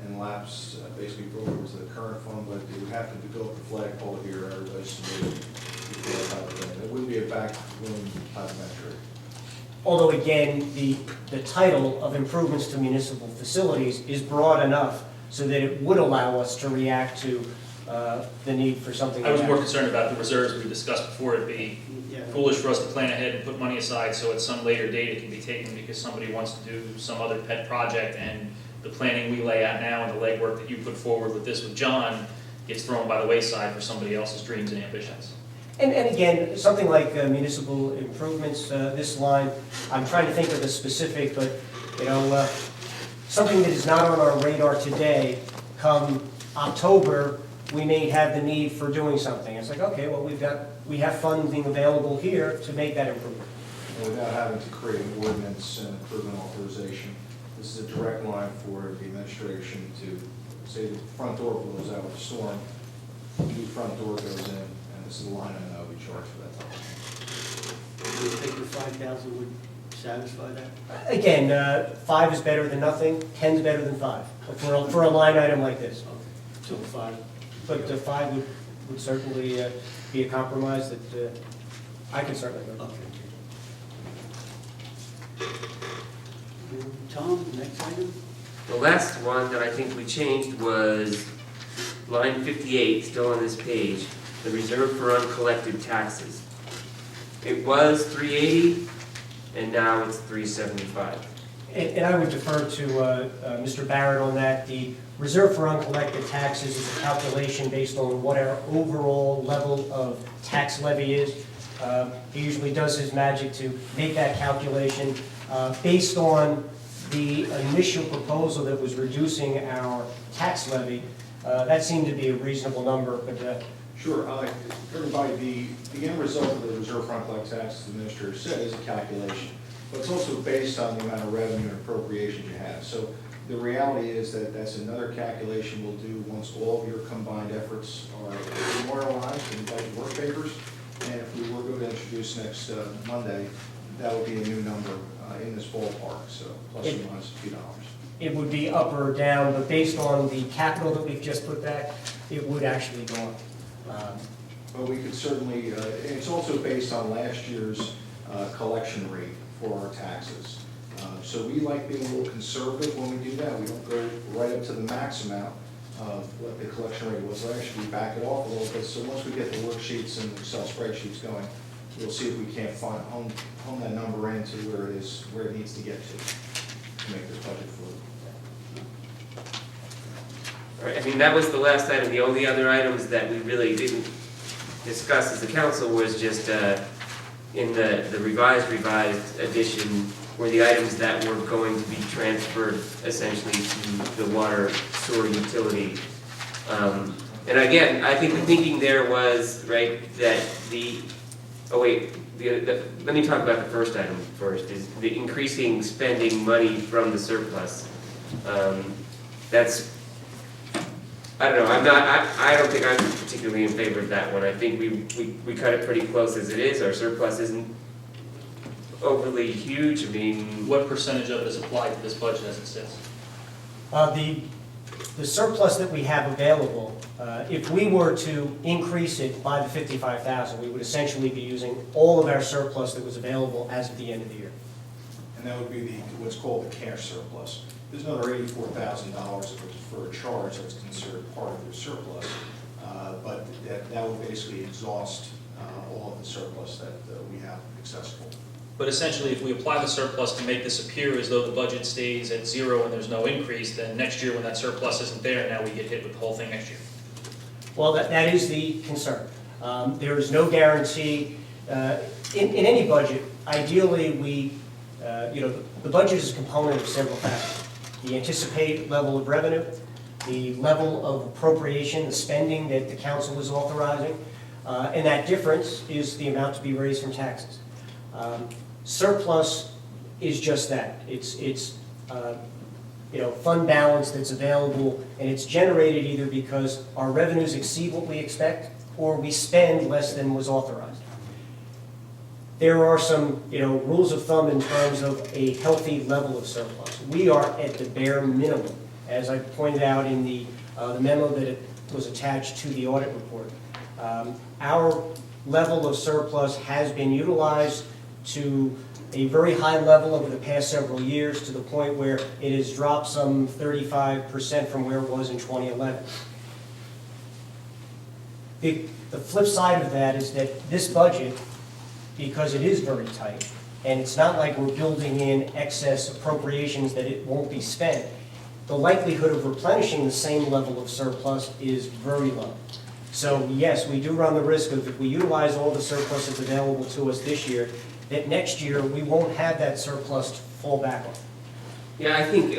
Speaker 4: and lapse, basically go over to the current fund, but it would have to go up the flagpole here, everybody's submitted before that type of thing. It wouldn't be a backroom type of measure.
Speaker 5: Although again, the title of improvements to municipal facilities is broad enough so that it would allow us to react to the need for something.
Speaker 6: I was
Speaker 5: like
Speaker 6: more
Speaker 5: that.
Speaker 6: concerned about the reserves we discussed before. It'd be
Speaker 1: yeah.
Speaker 6: foolish for us to plan ahead and put money aside so at some later date it can be taken because somebody wants to do some other pet project, and the planning we lay out now and the legwork that you put forward with this with John gets thrown by the wayside for somebody else's dreams and ambitions.
Speaker 5: And again, something like municipal improvements, this line, I'm trying to think of a specific, but, something that is not on our radar today, come October, we may have the need for doing something. It's like, okay, well, we have funding available here to make that improvement.
Speaker 4: And without having to create an ordinance and improvement authorization, this is a direct line for the administration to say the front door blows out with a storm, new front door goes in, and this is the line I know we charge for that type of thing.
Speaker 1: Do you think the 5,000 would satisfy that?
Speaker 5: Again, 5 is better than nothing, 10 is better than 5, for a line item like this.
Speaker 1: So 5.
Speaker 5: But 5 would certainly be a compromise that I could certainly go.
Speaker 1: Okay. Tom, next item?
Speaker 3: The last one that I think we changed was line 58, still on this page, the reserve for uncollected taxes. It was 380, and now it's 375.
Speaker 5: And I would defer to Mr. Barrett on that. The reserve for uncollected taxes is a calculation based on what our overall level of tax levy is. He usually does his magic to make that calculation based on the initial proposal that was reducing our tax levy. That seemed to be a reasonable number, but
Speaker 4: Sure, everybody, the end result of the reserve for uncollected taxes, the administrator said, is a calculation. But it's also based on the amount of revenue and appropriations you have. So the reality is that that's another calculation we'll do once all of your combined efforts are memorialized and budget work papers. And if we were going to introduce next Monday, that would be a new number in this ballpark, so plus or minus a few dollars.
Speaker 5: it would be up or down, but based on the capital that we've just put back, it would actually go up.
Speaker 4: But we could certainly, and it's also based on last year's collection rate for our taxes. So we like being a little conservative when we do that. We don't go right up to the max amount of what the collection rate was last year. We back it off a little bit. So once we get the worksheets and Excel spreadsheets going, we'll see if we can't hone that number into where it needs to get to make this budget fluid.
Speaker 3: All right, I mean, that was the last item. The only other items that we really didn't discuss as a council was just in the revised edition were the items that were going to be transferred essentially to the water sewer utility. And again, I think the thinking there was, right, that let me talk about the first item first, is the increasing spending money from the surplus. That's, I don't know, I don't think I'm particularly in favor of that one. I think we cut it pretty close as it is. Our surplus isn't overly huge. I mean,
Speaker 6: What percentage of it is applied to this budget as it sits?
Speaker 5: The surplus that we have available, if we were to increase it by the 55,000, we would essentially be using all of our surplus that was available as of the end of the year.
Speaker 4: And that would be what's called the cash surplus. There's another $84,000 of a deferred charge that's considered part of their surplus, but that would basically exhaust all of the surplus that we have accessible.
Speaker 6: But essentially, if we apply the surplus to make this appear as though the budget stays at zero and there's no increase, then next year when that surplus isn't there, now we get hit with the whole thing next year.
Speaker 5: Well, that is the concern. There is no guarantee in any budget. Ideally, the budget is a component of several factors: the anticipated level of revenue, the level of appropriation, the spending that the council is authorizing, and that difference is the amount to be raised from taxes. Surplus is just that. It's fund balance that's available, and it's generated either because our revenues exceed what we expect or we spend less than was authorized. There are some rules of thumb in terms of a healthy level of surplus. We are at the bare minimum, as I pointed out in the memo that was attached to the audit report. Our level of surplus has been utilized to a very high level over the past several years, to the point where it has dropped some 35% from where it was in 2011. The flip side of that is that this budget, because it is very tight, and it's not like we're building in excess appropriations that it won't be spent, the likelihood of replenishing the same level of surplus is very low. So yes, we do run the risk of, if we utilize all the surplus that's available to us this year, that next year we won't have that surplus to fall back on.
Speaker 3: yeah, I think,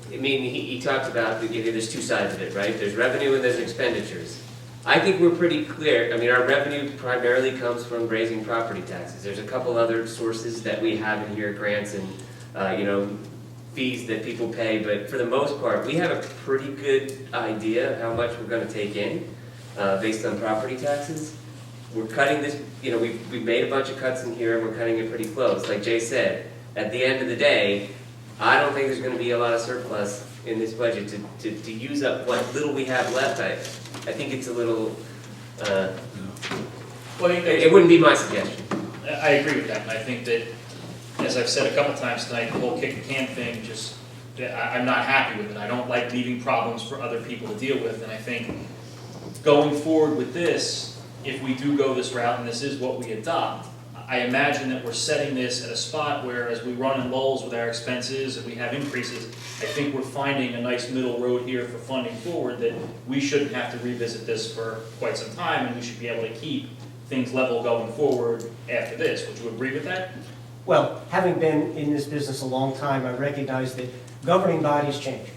Speaker 3: he talked about, there's two sides of it, right? There's revenue and there's expenditures. I think we're pretty clear. Our revenue primarily comes from raising property taxes. There's a couple other sources that we have in here, grants and, fees that people pay, but for the most part, we have a pretty good idea of how much we're gonna take in, based on property taxes. We're cutting this, we've made a bunch of cuts in here and we're cutting it pretty close. Like Jay said, at the end of the day, I don't think there's gonna be a lot of surplus in this budget to use up what little we have left. I think it's a little, it wouldn't be my suggestion.
Speaker 6: I agree with that, and I think that, as I've said a couple times tonight, the whole kick the can thing, I'm not happy with it. I don't like leaving problems for other people to deal with, and I think going forward with this, if we do go this route and this is what we adopt, I imagine that we're setting this at a spot where, as we run in lulls with our expenses and we have increases, I think we're finding a nice middle road here for funding forward, that we shouldn't have to revisit this for quite some time, and we should be able to keep things level going forward after this. Would you agree with that?
Speaker 5: Well, having been in this business a long time, I recognize that governing bodies change.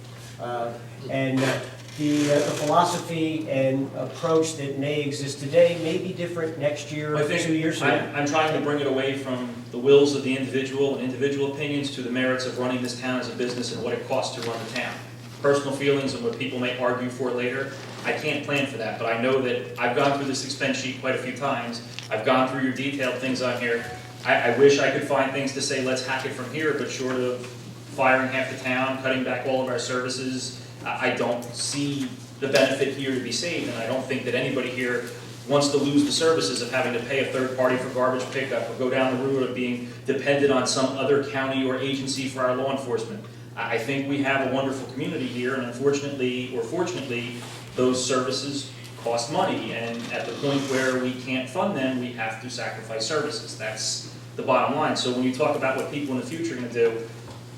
Speaker 5: The philosophy and approach that may exist today may be different next year or 2 years from now.
Speaker 6: I'm trying to bring it away from the wills of the individual and individual opinions to the merits of running this town as a business and what it costs to run the town. Personal feelings and what people may argue for later, I can't plan for that, but I know that I've gone through this expense sheet quite a few times. I've gone through your detailed things on here. I wish I could find things to say, let's hack it from here, but short of firing half the town, cutting back all of our services, I don't see the benefit here to be saved, and I don't think that anybody here wants to lose the services of having to pay a third party for garbage pickup or go down the route of being dependent on some other county or agency for our law enforcement. I think we have a wonderful community here, and unfortunately, or fortunately, those services cost money, and at the point where we can't fund them, we have to sacrifice services. That's the bottom line. So when you talk about what people in the future are going to do,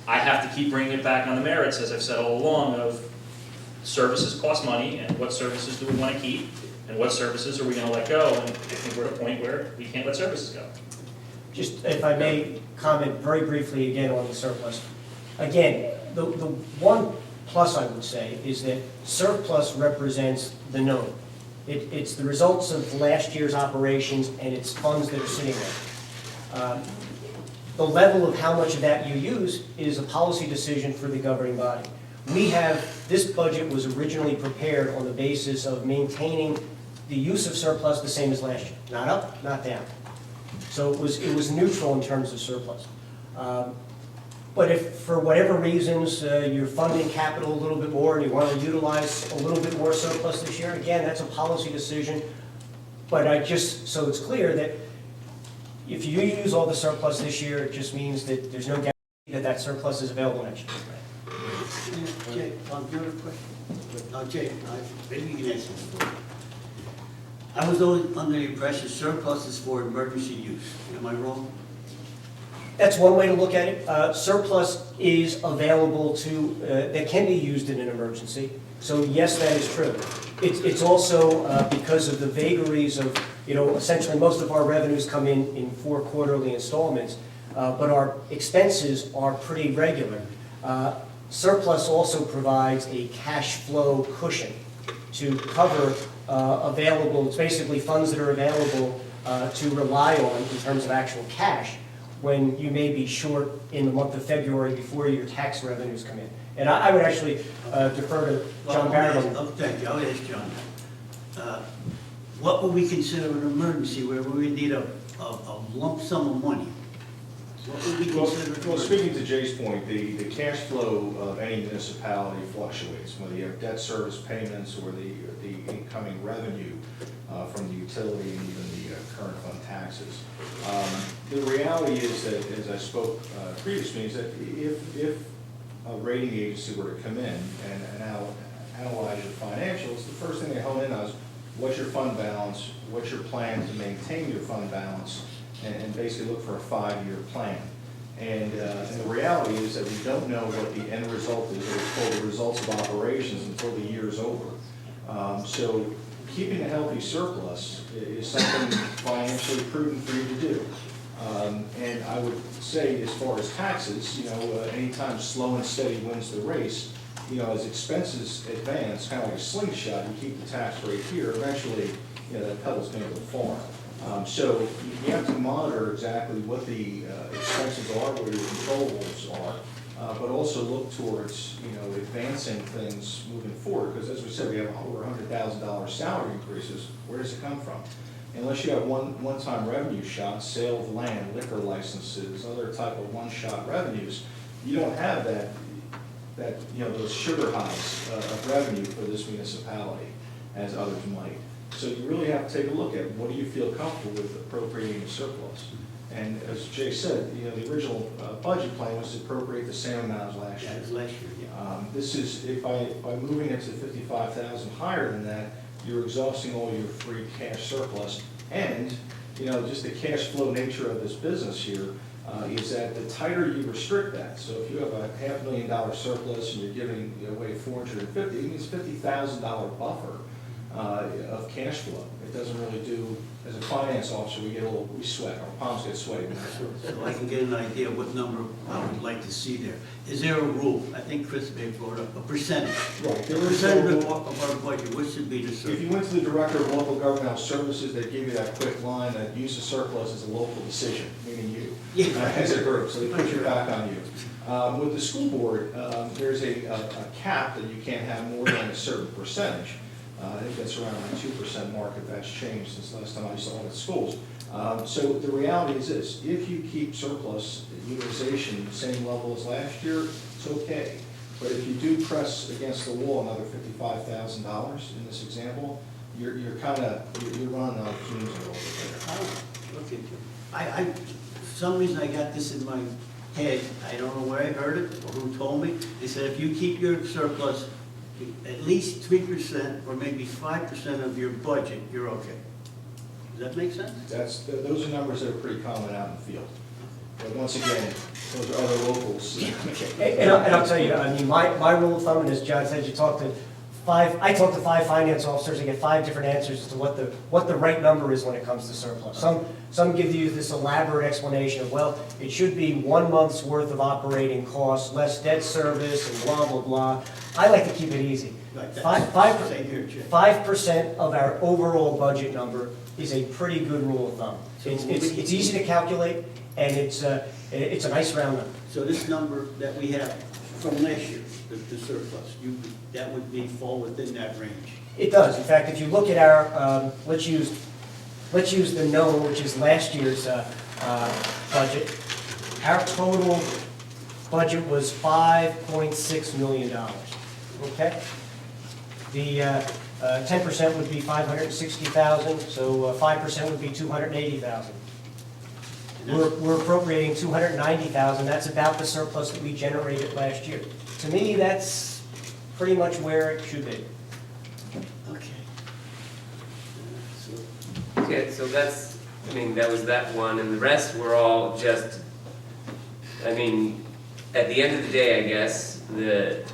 Speaker 6: I have to keep bringing it back on the merits, as I've said all along, of services cost money, and what services do we want to keep, and what services are we going to let go, and I think we're at a point where we can't let services go.
Speaker 5: Just, if I may comment very briefly again on the surplus. Again, the one plus I would say is that surplus represents the known. It's the results of last year's operations, and it's funds that are sitting there. The level of how much of that you use is a policy decision for the governing body. This budget was originally prepared on the basis of maintaining the use of surplus the same as last year. Not up, not down. So it was neutral in terms of surplus. But if, for whatever reasons, you're funding capital a little bit more and you want to utilize a little bit more surplus this year, again, that's a policy decision. But so it's clear that if you use all the surplus this year, it just means that there's no guarantee that that surplus is available next year.
Speaker 1: Jay, do you have a question? Jay, maybe you can answer this for me. I was always under the impression surplus is for emergency use. Am I wrong?
Speaker 5: That's one way to look at it. Surplus is available that can be used in an emergency. So yes, that is true. It's also because of the vagaries of, essentially most of our revenues come in 4 quarterly installments, but our expenses are pretty regular. Surplus also provides a cash flow cushion to cover it's basically funds that are available to rely on in terms of actual cash when you may be short in the month of February before your tax revenues come in. And I would actually defer to John Barrett.
Speaker 1: Thank you. I'll ask John that. What would we consider an emergency where we would need a lump sum of money? What would we consider an
Speaker 4: Well,
Speaker 1: emergency?
Speaker 4: speaking to Jay's point, the cash flow of any municipality fluctuates, whether you have debt service payments or the incoming revenue from the utility and even the current fund taxes. The reality is that, as I spoke previously, is that if a rating agency were to come in and analyze your financials, the first thing they hone in on is what's your fund balance, what's your plan to maintain your fund balance, and basically look for a 5-year plan. And the reality is that we don't know what the end result is, or it's called the results of operations, until the year's over. So keeping a healthy surplus is something financially prudent for you to do. And I would say, as far as taxes, anytime slow and steady wins the race, as expenses advance, kind of like a slingshot, you keep the tax rate here, eventually, that pedal's going to go far. So you have to monitor exactly what the expenses are, what your controllables are, but also look towards, advancing things moving forward. Because as we said, we have over $100,000 salary increases. Where does it come from? Unless you have one-time revenue shots, sale of land, liquor licenses, other type of one-shot revenues, you don't have that those sugar highs of revenue for this municipality as others might. So you really have to take a look at what do you feel comfortable with appropriating the surplus. And as Jay said, the original budget plan was to appropriate the same amount as last year.
Speaker 1: That was last year, yeah.
Speaker 4: This is, by moving it to 55,000 higher than that, you're exhausting all your free cash surplus. And, just the cash flow nature of this business here is that the tighter you restrict that. So if you have a $500,000 surplus and you're giving away $450,000, it means $50,000 buffer of cash flow. It doesn't really do, as a finance officer, we sweat, our palms get sweaty.
Speaker 1: So I can get an idea of what number I would like to see there. Is there a rule? I think Chris may have brought up a percentage.
Speaker 4: Right.
Speaker 1: The percentage of our budget, what should be the
Speaker 4: If
Speaker 1: surplus?
Speaker 4: you went to the Director of Local Governmental Services, they'd give you that quick line that use of surplus is a local decision, meaning you, as a group, so they put your back on you. With the school board, there's a cap that you can't have more than a certain percentage. I think that's around the 2% mark, if that's changed since last time I saw it at schools. So the reality is this: if you keep surplus utilization the same level as last year, it's okay. But if you do press against the wall another $55,000 in this example, you're running on fumes a little bit there.
Speaker 1: Oh, okay. For some reason I got this in my head, I don't know where I heard it or who told me. They said if you keep your surplus at least 3% or maybe 5% of your budget, you're okay. Does that make sense?
Speaker 4: Those are numbers that are pretty common out in the field. But once again, those are other locals.
Speaker 5: And I'll tell you, I mean, my rule of thumb, and as John said, I talk to 5 finance officers, I get 5 different answers as to what the right number is when it comes to surplus. Some give you this elaborate explanation of, well, it should be 1 month's worth of operating costs, less debt service, and blah, blah, blah. I like to keep it easy.
Speaker 1: Right, that's same here, Jim.
Speaker 5: 5% of our overall budget number is a pretty good rule of thumb. It's easy to calculate, and it's a nice round number.
Speaker 1: So this number that we have from last year, the surplus, that would fall within that range.
Speaker 5: It does. In fact, if you look at our, let's use the known, which is last year's budget. Our total budget was $5.6 million. Okay? The 10% would be $560,000, so 5% would be $280,000. We're appropriating $290,000. That's about the surplus that we generated last year. To me, that's pretty much where it should be.
Speaker 1: Okay.
Speaker 3: Okay, so that's, I mean, that was that one, and the rest were all just, I mean, at the end of the day, I guess, the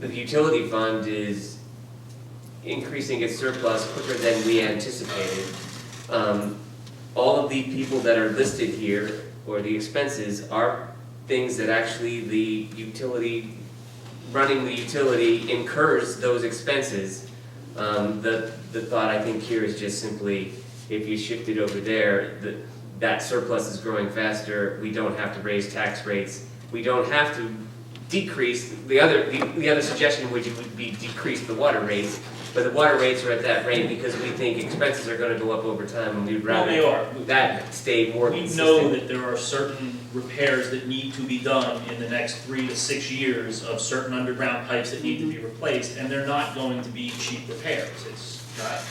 Speaker 3: utility fund is increasing its surplus quicker than we anticipated. All of the people that are listed here, or the expenses, are things that actually the utility, running the utility incurs those expenses. The thought I think here is just simply, if you shift it over there, that surplus is growing faster, we don't have to raise tax rates, we don't have to decrease, the other suggestion would be decrease the water rates, but the water rates are at that rate because we think expenses are gonna go up over time, and we'd
Speaker 6: Well,
Speaker 3: rather
Speaker 6: they are.
Speaker 3: that stay more
Speaker 6: We
Speaker 3: consistent.
Speaker 6: know that there are certain repairs that need to be done in the next 3 to 6 years of certain underground pipes that need to be replaced, and they're not going to be cheap repairs. It's not,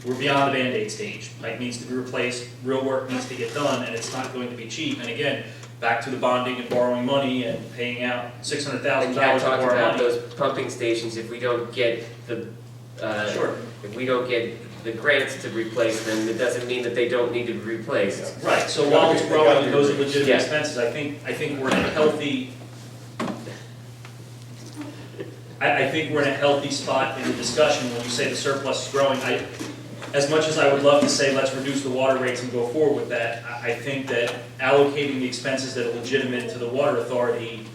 Speaker 6: we're beyond the Band-Aid stage. Pipe needs to be replaced, real work needs to get done, and it's not going to be cheap. And again, back to the bonding and borrowing money and paying out $600,000
Speaker 3: And
Speaker 6: to
Speaker 3: Kat talked
Speaker 6: borrow
Speaker 3: about
Speaker 6: money.
Speaker 3: those pumping stations, if we don't get
Speaker 6: Sure.
Speaker 3: if we don't get the grants to replace them, it doesn't mean that they don't need to be replaced.
Speaker 6: Right, so while it's growing and those are legitimate
Speaker 3: Yeah.
Speaker 6: expenses, I think we're in a healthy, I think we're in a healthy spot in the discussion when you say the surplus is growing. As much as I would love to say, let's reduce the water rates and go forward with that, I think that allocating the expenses that are legitimate to the water authority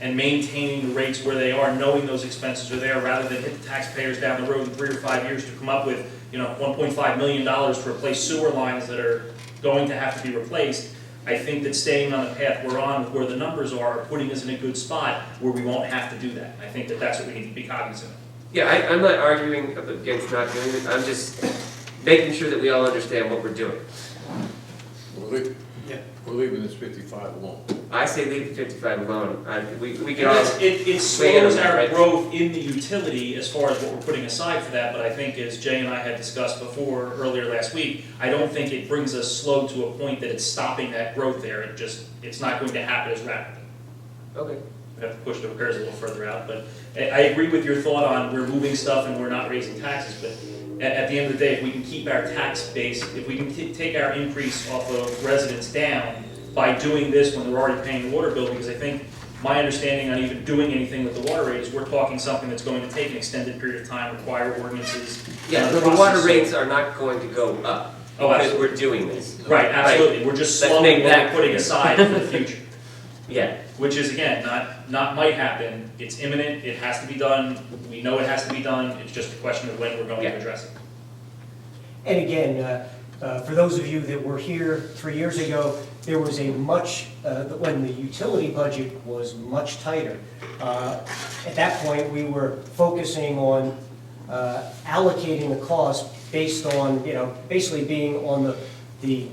Speaker 6: and maintaining the rates where they are, knowing those expenses are there, rather than hit the taxpayers down the road in 3 or 5 years to come up with, $1.5 million to replace sewer lines that are going to have to be replaced. I think that staying on the path we're on with where the numbers are putting us in a good spot where we won't have to do that. I think that that's what we need to be cognizant of.
Speaker 3: Yeah, I'm not arguing against not doing it, I'm just making sure that we all understand what we're doing.
Speaker 8: We're leaving this 55 alone.
Speaker 3: I say leave the 55 alone. We can all,
Speaker 6: Because it
Speaker 3: weigh in
Speaker 6: slows
Speaker 3: on that,
Speaker 6: our
Speaker 3: right?
Speaker 6: growth in the utility as far as what we're putting aside for that, but I think as Jay and I had discussed before, earlier last week, I don't think it brings us slow to a point that it's stopping that growth there. It's not going to happen as rapidly.
Speaker 3: Okay.
Speaker 6: We have to push the repairs a little further out, but I agree with your thought on we're moving stuff and we're not raising taxes, but at the end of the day, if we can keep our tax base, if we can take our increase off of residents down by doing this when they're already paying the water bill, because I think my understanding on even doing anything with the water rate is we're talking something that's going to take an extended period of time, require ordinances.
Speaker 3: Yeah, the
Speaker 6: process,
Speaker 3: water
Speaker 6: so-
Speaker 3: rates are not going to go up
Speaker 6: Oh,
Speaker 3: because
Speaker 6: absolutely.
Speaker 3: we're doing this.
Speaker 6: Right, absolutely, we're just
Speaker 3: Let's
Speaker 6: slowing
Speaker 3: make
Speaker 6: what
Speaker 3: that
Speaker 6: we're putting
Speaker 3: clear.
Speaker 6: aside for the future.
Speaker 3: Yeah,
Speaker 6: Which is, again, not might happen, it's imminent, it has to be done, we know it has to be done, it's just a question of when we're going
Speaker 3: Yeah.
Speaker 6: to address it.
Speaker 5: And again, for those of you that were here 3 years ago, there was a when the utility budget was much tighter. At that point, we were focusing on allocating the cost based on, basically being on the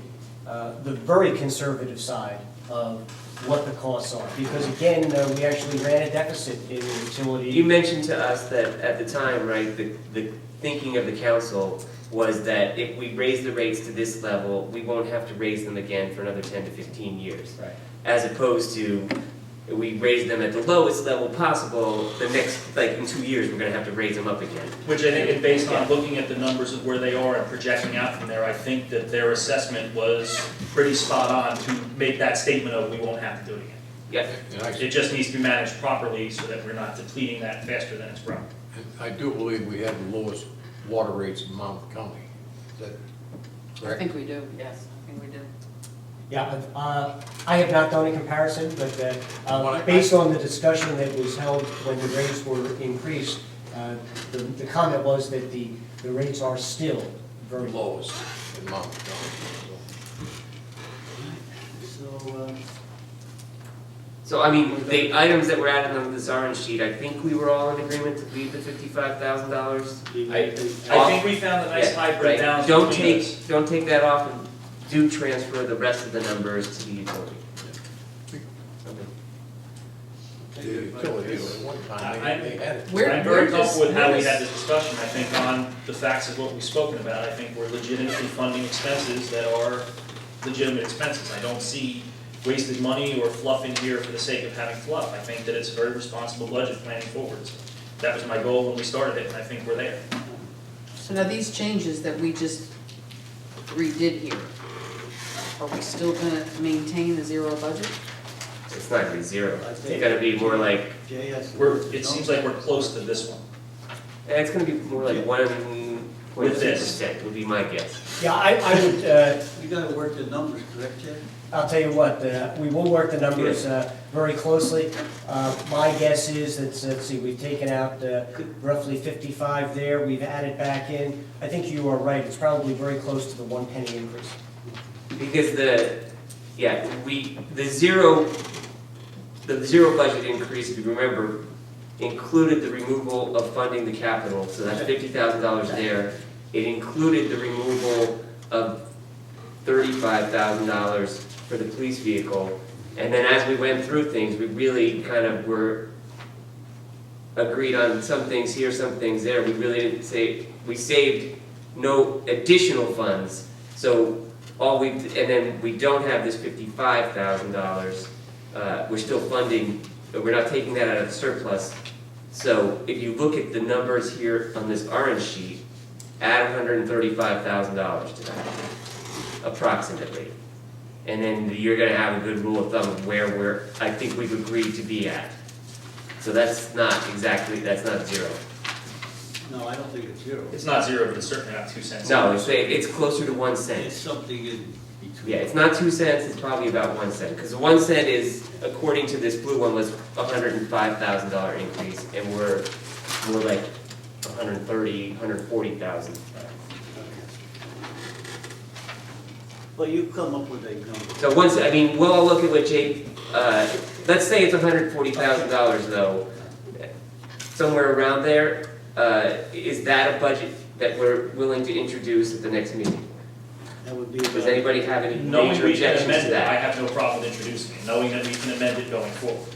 Speaker 5: very conservative side of what the costs are. Because again, we actually ran a deficit in the utility.
Speaker 3: you mentioned to us that at the time, right, the thinking of the council was that if we raise the rates to this level, we won't have to raise them again for another 10 to 15 years.
Speaker 6: Right.
Speaker 3: As opposed to, we raise them at the lowest level possible, the next, like in 2 years, we're gonna have to raise them up again.
Speaker 6: Which I think is based on looking at the numbers of where they are and projecting out from there, I think that their assessment was pretty spot on to make that statement of we won't have to do it again.
Speaker 3: Yeah,
Speaker 8: And I,
Speaker 6: It just needs to be managed properly so that we're not depleting that faster than it's grown.
Speaker 8: and I do believe we have the lowest water rates in Monmouth County. Is that
Speaker 7: I
Speaker 8: correct?
Speaker 7: think we do, yes, I think we do.
Speaker 5: Yeah, I have not done a comparison, but
Speaker 8: Well, I-
Speaker 5: based on the discussion that was held when the rates were increased, the comment was that the rates are still
Speaker 8: The
Speaker 5: very low.
Speaker 8: lowest in Monmouth County.
Speaker 1: So,
Speaker 3: so I mean, the items that were added on this orange sheet, I think we were all in agreement to leave the $55,000.
Speaker 6: I think we found a nice hybrid balance
Speaker 3: Don't
Speaker 6: between us.
Speaker 3: don't take that off and do transfer the rest of the numbers to the utility.
Speaker 8: The utility, at one time, they had it.
Speaker 7: We're-
Speaker 6: I'm very
Speaker 7: we're just-
Speaker 6: comfortable with how
Speaker 7: we're
Speaker 6: we had
Speaker 7: just-
Speaker 6: this discussion, I think on the facts of what we've spoken about, I think we're legitimately funding expenses that are legitimate expenses. I don't see wasted money or fluff in here for the sake of having fluff. I think that it's a very responsible budget planning forward. That was my goal when we started it, and I think we're there.
Speaker 7: So now these changes that we just redid here, are we still gonna maintain the zero budget?
Speaker 3: It's not gonna be zero.
Speaker 1: I
Speaker 3: It's
Speaker 1: think-
Speaker 3: gonna be more like,
Speaker 1: Jay has.
Speaker 6: It seems like we're close to this one.
Speaker 3: it's gonna be more like 1.2% would be my guess.
Speaker 5: Yeah, I would,
Speaker 1: You gotta work the numbers, correct, Jay?
Speaker 5: I'll tell you what, we will work the numbers very closely. My guess is that, let's see, we've taken out roughly 55 there, we've added back in. I think you are right, it's probably very close to the 1 penny increase.
Speaker 3: Because the zero budget increase, if you remember, included the removal of funding the capital, so that's $50,000 there. It included the removal of $35,000 for the police vehicle. And then as we went through things, we really kind of were agreed on some things here, some things there. We really didn't say, we saved no additional funds. So and then we don't have this $55,000. We're still funding, but we're not taking that out of the surplus. So if you look at the numbers here on this orange sheet, add $135,000 to that, approximately. And then you're gonna have a good rule of thumb of where I think we've agreed to be at. So that's not zero.
Speaker 1: No, I don't think it's zero.
Speaker 6: It's not zero, but it's certainly not 2 cents.
Speaker 3: No, it's closer to 1
Speaker 1: It's
Speaker 3: cent.
Speaker 1: something in between.
Speaker 3: Yeah, it's not 2 cents, it's probably about 1 cent. Because 1 cent is, according to this blue one, was $105,000 increase, and we're more like 140,000.
Speaker 1: Well, you come up with a number.
Speaker 3: So we'll all look at what Jake, let's say it's $140,000 though, somewhere around there. Is that a budget that we're willing to introduce at the next meeting?
Speaker 1: That would be
Speaker 3: Does
Speaker 1: about,
Speaker 3: anybody have any
Speaker 6: Knowing
Speaker 3: major
Speaker 6: we can
Speaker 3: objections
Speaker 6: amend
Speaker 3: to
Speaker 6: it, I
Speaker 3: that?
Speaker 6: have no problem introducing it, knowing that we can amend it going forward.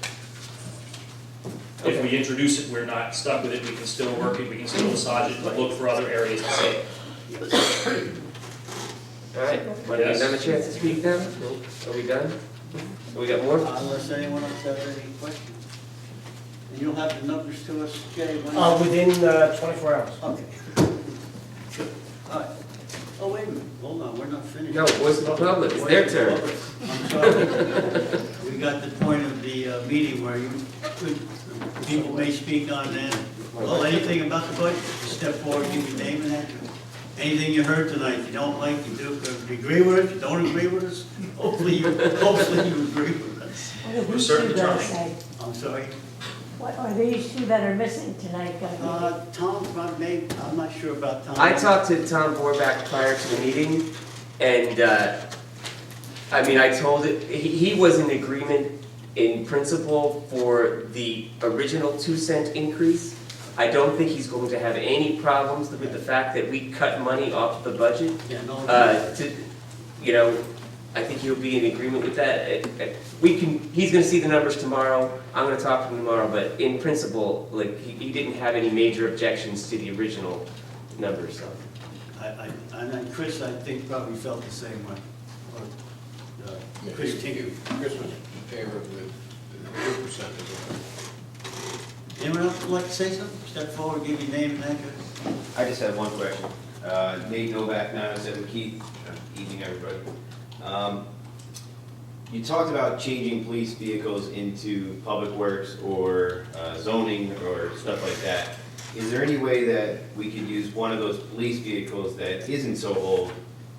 Speaker 6: If we introduce it, we're not stuck with it, we can still work it, we can still massage it, and look for other areas to save.
Speaker 3: All right, want to give them a chance to speak now? Are we done? We got more?
Speaker 1: unless anyone else has any questions. And you'll have the numbers to us, Jay, when?
Speaker 5: Within 24 hours.
Speaker 1: Okay. Good. All right. Oh, wait a minute, hold on, we're not finished.
Speaker 3: No, voice of the public, it's their turn.
Speaker 1: I'm sorry. We got the point of the meeting where people may speak on that. Well, anything about the budget, step forward, give your name and address. Anything you heard tonight, you don't like, you do, if you agree with us, you don't agree with us, hopefully you agree with us.
Speaker 10: What are
Speaker 6: We're
Speaker 10: these
Speaker 6: certainly
Speaker 10: two gonna
Speaker 6: trying.
Speaker 10: say?
Speaker 1: I'm sorry.
Speaker 10: What are these two that are missing tonight gonna
Speaker 1: Tom, I'm not sure about Tom.
Speaker 3: I talked to Tom Borbach prior to the meeting, and, I told it, he was in agreement in principle for the original 2 cent increase. I don't think he's going to have any problems with the fact that we cut money off the budget.
Speaker 1: Yeah, no.
Speaker 3: I think he'll be in agreement with that. He's gonna see the numbers tomorrow, I'm gonna talk to him tomorrow, but in principle, like, he didn't have any major objections to the original numbers, so.
Speaker 1: And then Chris, I think, probably felt the same way. Or, Chris Tinker.
Speaker 8: Chris was in favor of the 2%.
Speaker 1: Anyone else would like to say something? Step forward, give your name and address.
Speaker 11: I just have one question. Nate Novak, 907 Keith. Evening, everybody. You talked about changing police vehicles into public works or zoning or stuff like that. Is there any way that we could use one of those police vehicles that isn't so old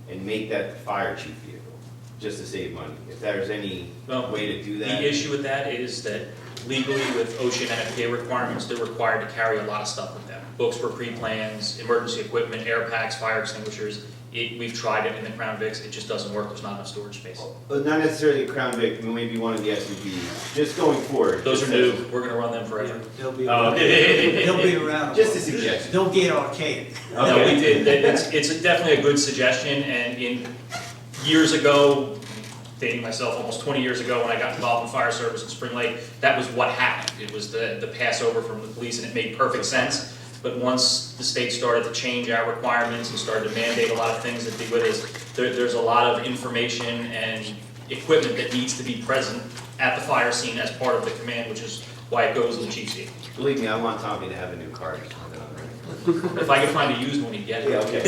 Speaker 11: and make that the fire chief vehicle, just to save money? If there's any way to do that?
Speaker 6: The issue with that is that legally with OSHA and NFPA requirements, they're required to carry a lot of stuff with them. Books for pre-plans, emergency equipment, air packs, fire extinguishers. We've tried it in the Crown Vics, it just doesn't work, there's not enough storage space.
Speaker 11: But not necessarily a Crown Vic, maybe one of the SUVs, just going forward.
Speaker 6: Those are new, we're gonna run them forever.
Speaker 1: They'll be
Speaker 6: Oh,
Speaker 1: around. They'll be around.
Speaker 11: Just a suggestion.
Speaker 1: Don't get archaic.
Speaker 6: No, we did, it's definitely a good suggestion, and years ago, dating myself, almost 20 years ago, when I got involved in fire service in Spring Lake, that was what happened. It was the passover from the police, and it made perfect sense. But once the state started to change our requirements and started to mandate a lot of things that be with us, there's a lot of information and equipment that needs to be present at the fire scene as part of the command, which is why it goes in the chief's seat.
Speaker 11: Believe me, I want Tommy to have a new car.
Speaker 6: If I could find a used one, he'd get it.
Speaker 11: Yeah, okay.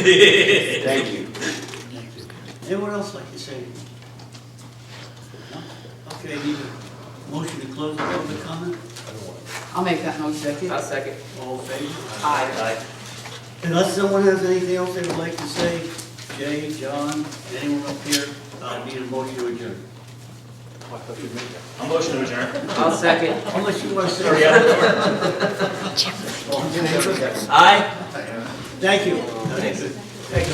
Speaker 11: Thank you.
Speaker 1: Thank you. Anyone else like to say anything? No? Okay, need a motion to close the public comment?
Speaker 7: I'll make that motion.
Speaker 3: I'll second.
Speaker 1: All in favor?
Speaker 7: Aye.
Speaker 1: Unless someone has anything else they would like to say, Jay, John, anyone up here, I need a motion to adjourn.
Speaker 6: I'm motion to adjourn.
Speaker 3: I'll second.
Speaker 1: Unless you want to say.
Speaker 6: Hurry up.
Speaker 1: Aye. Thank you. Thank you.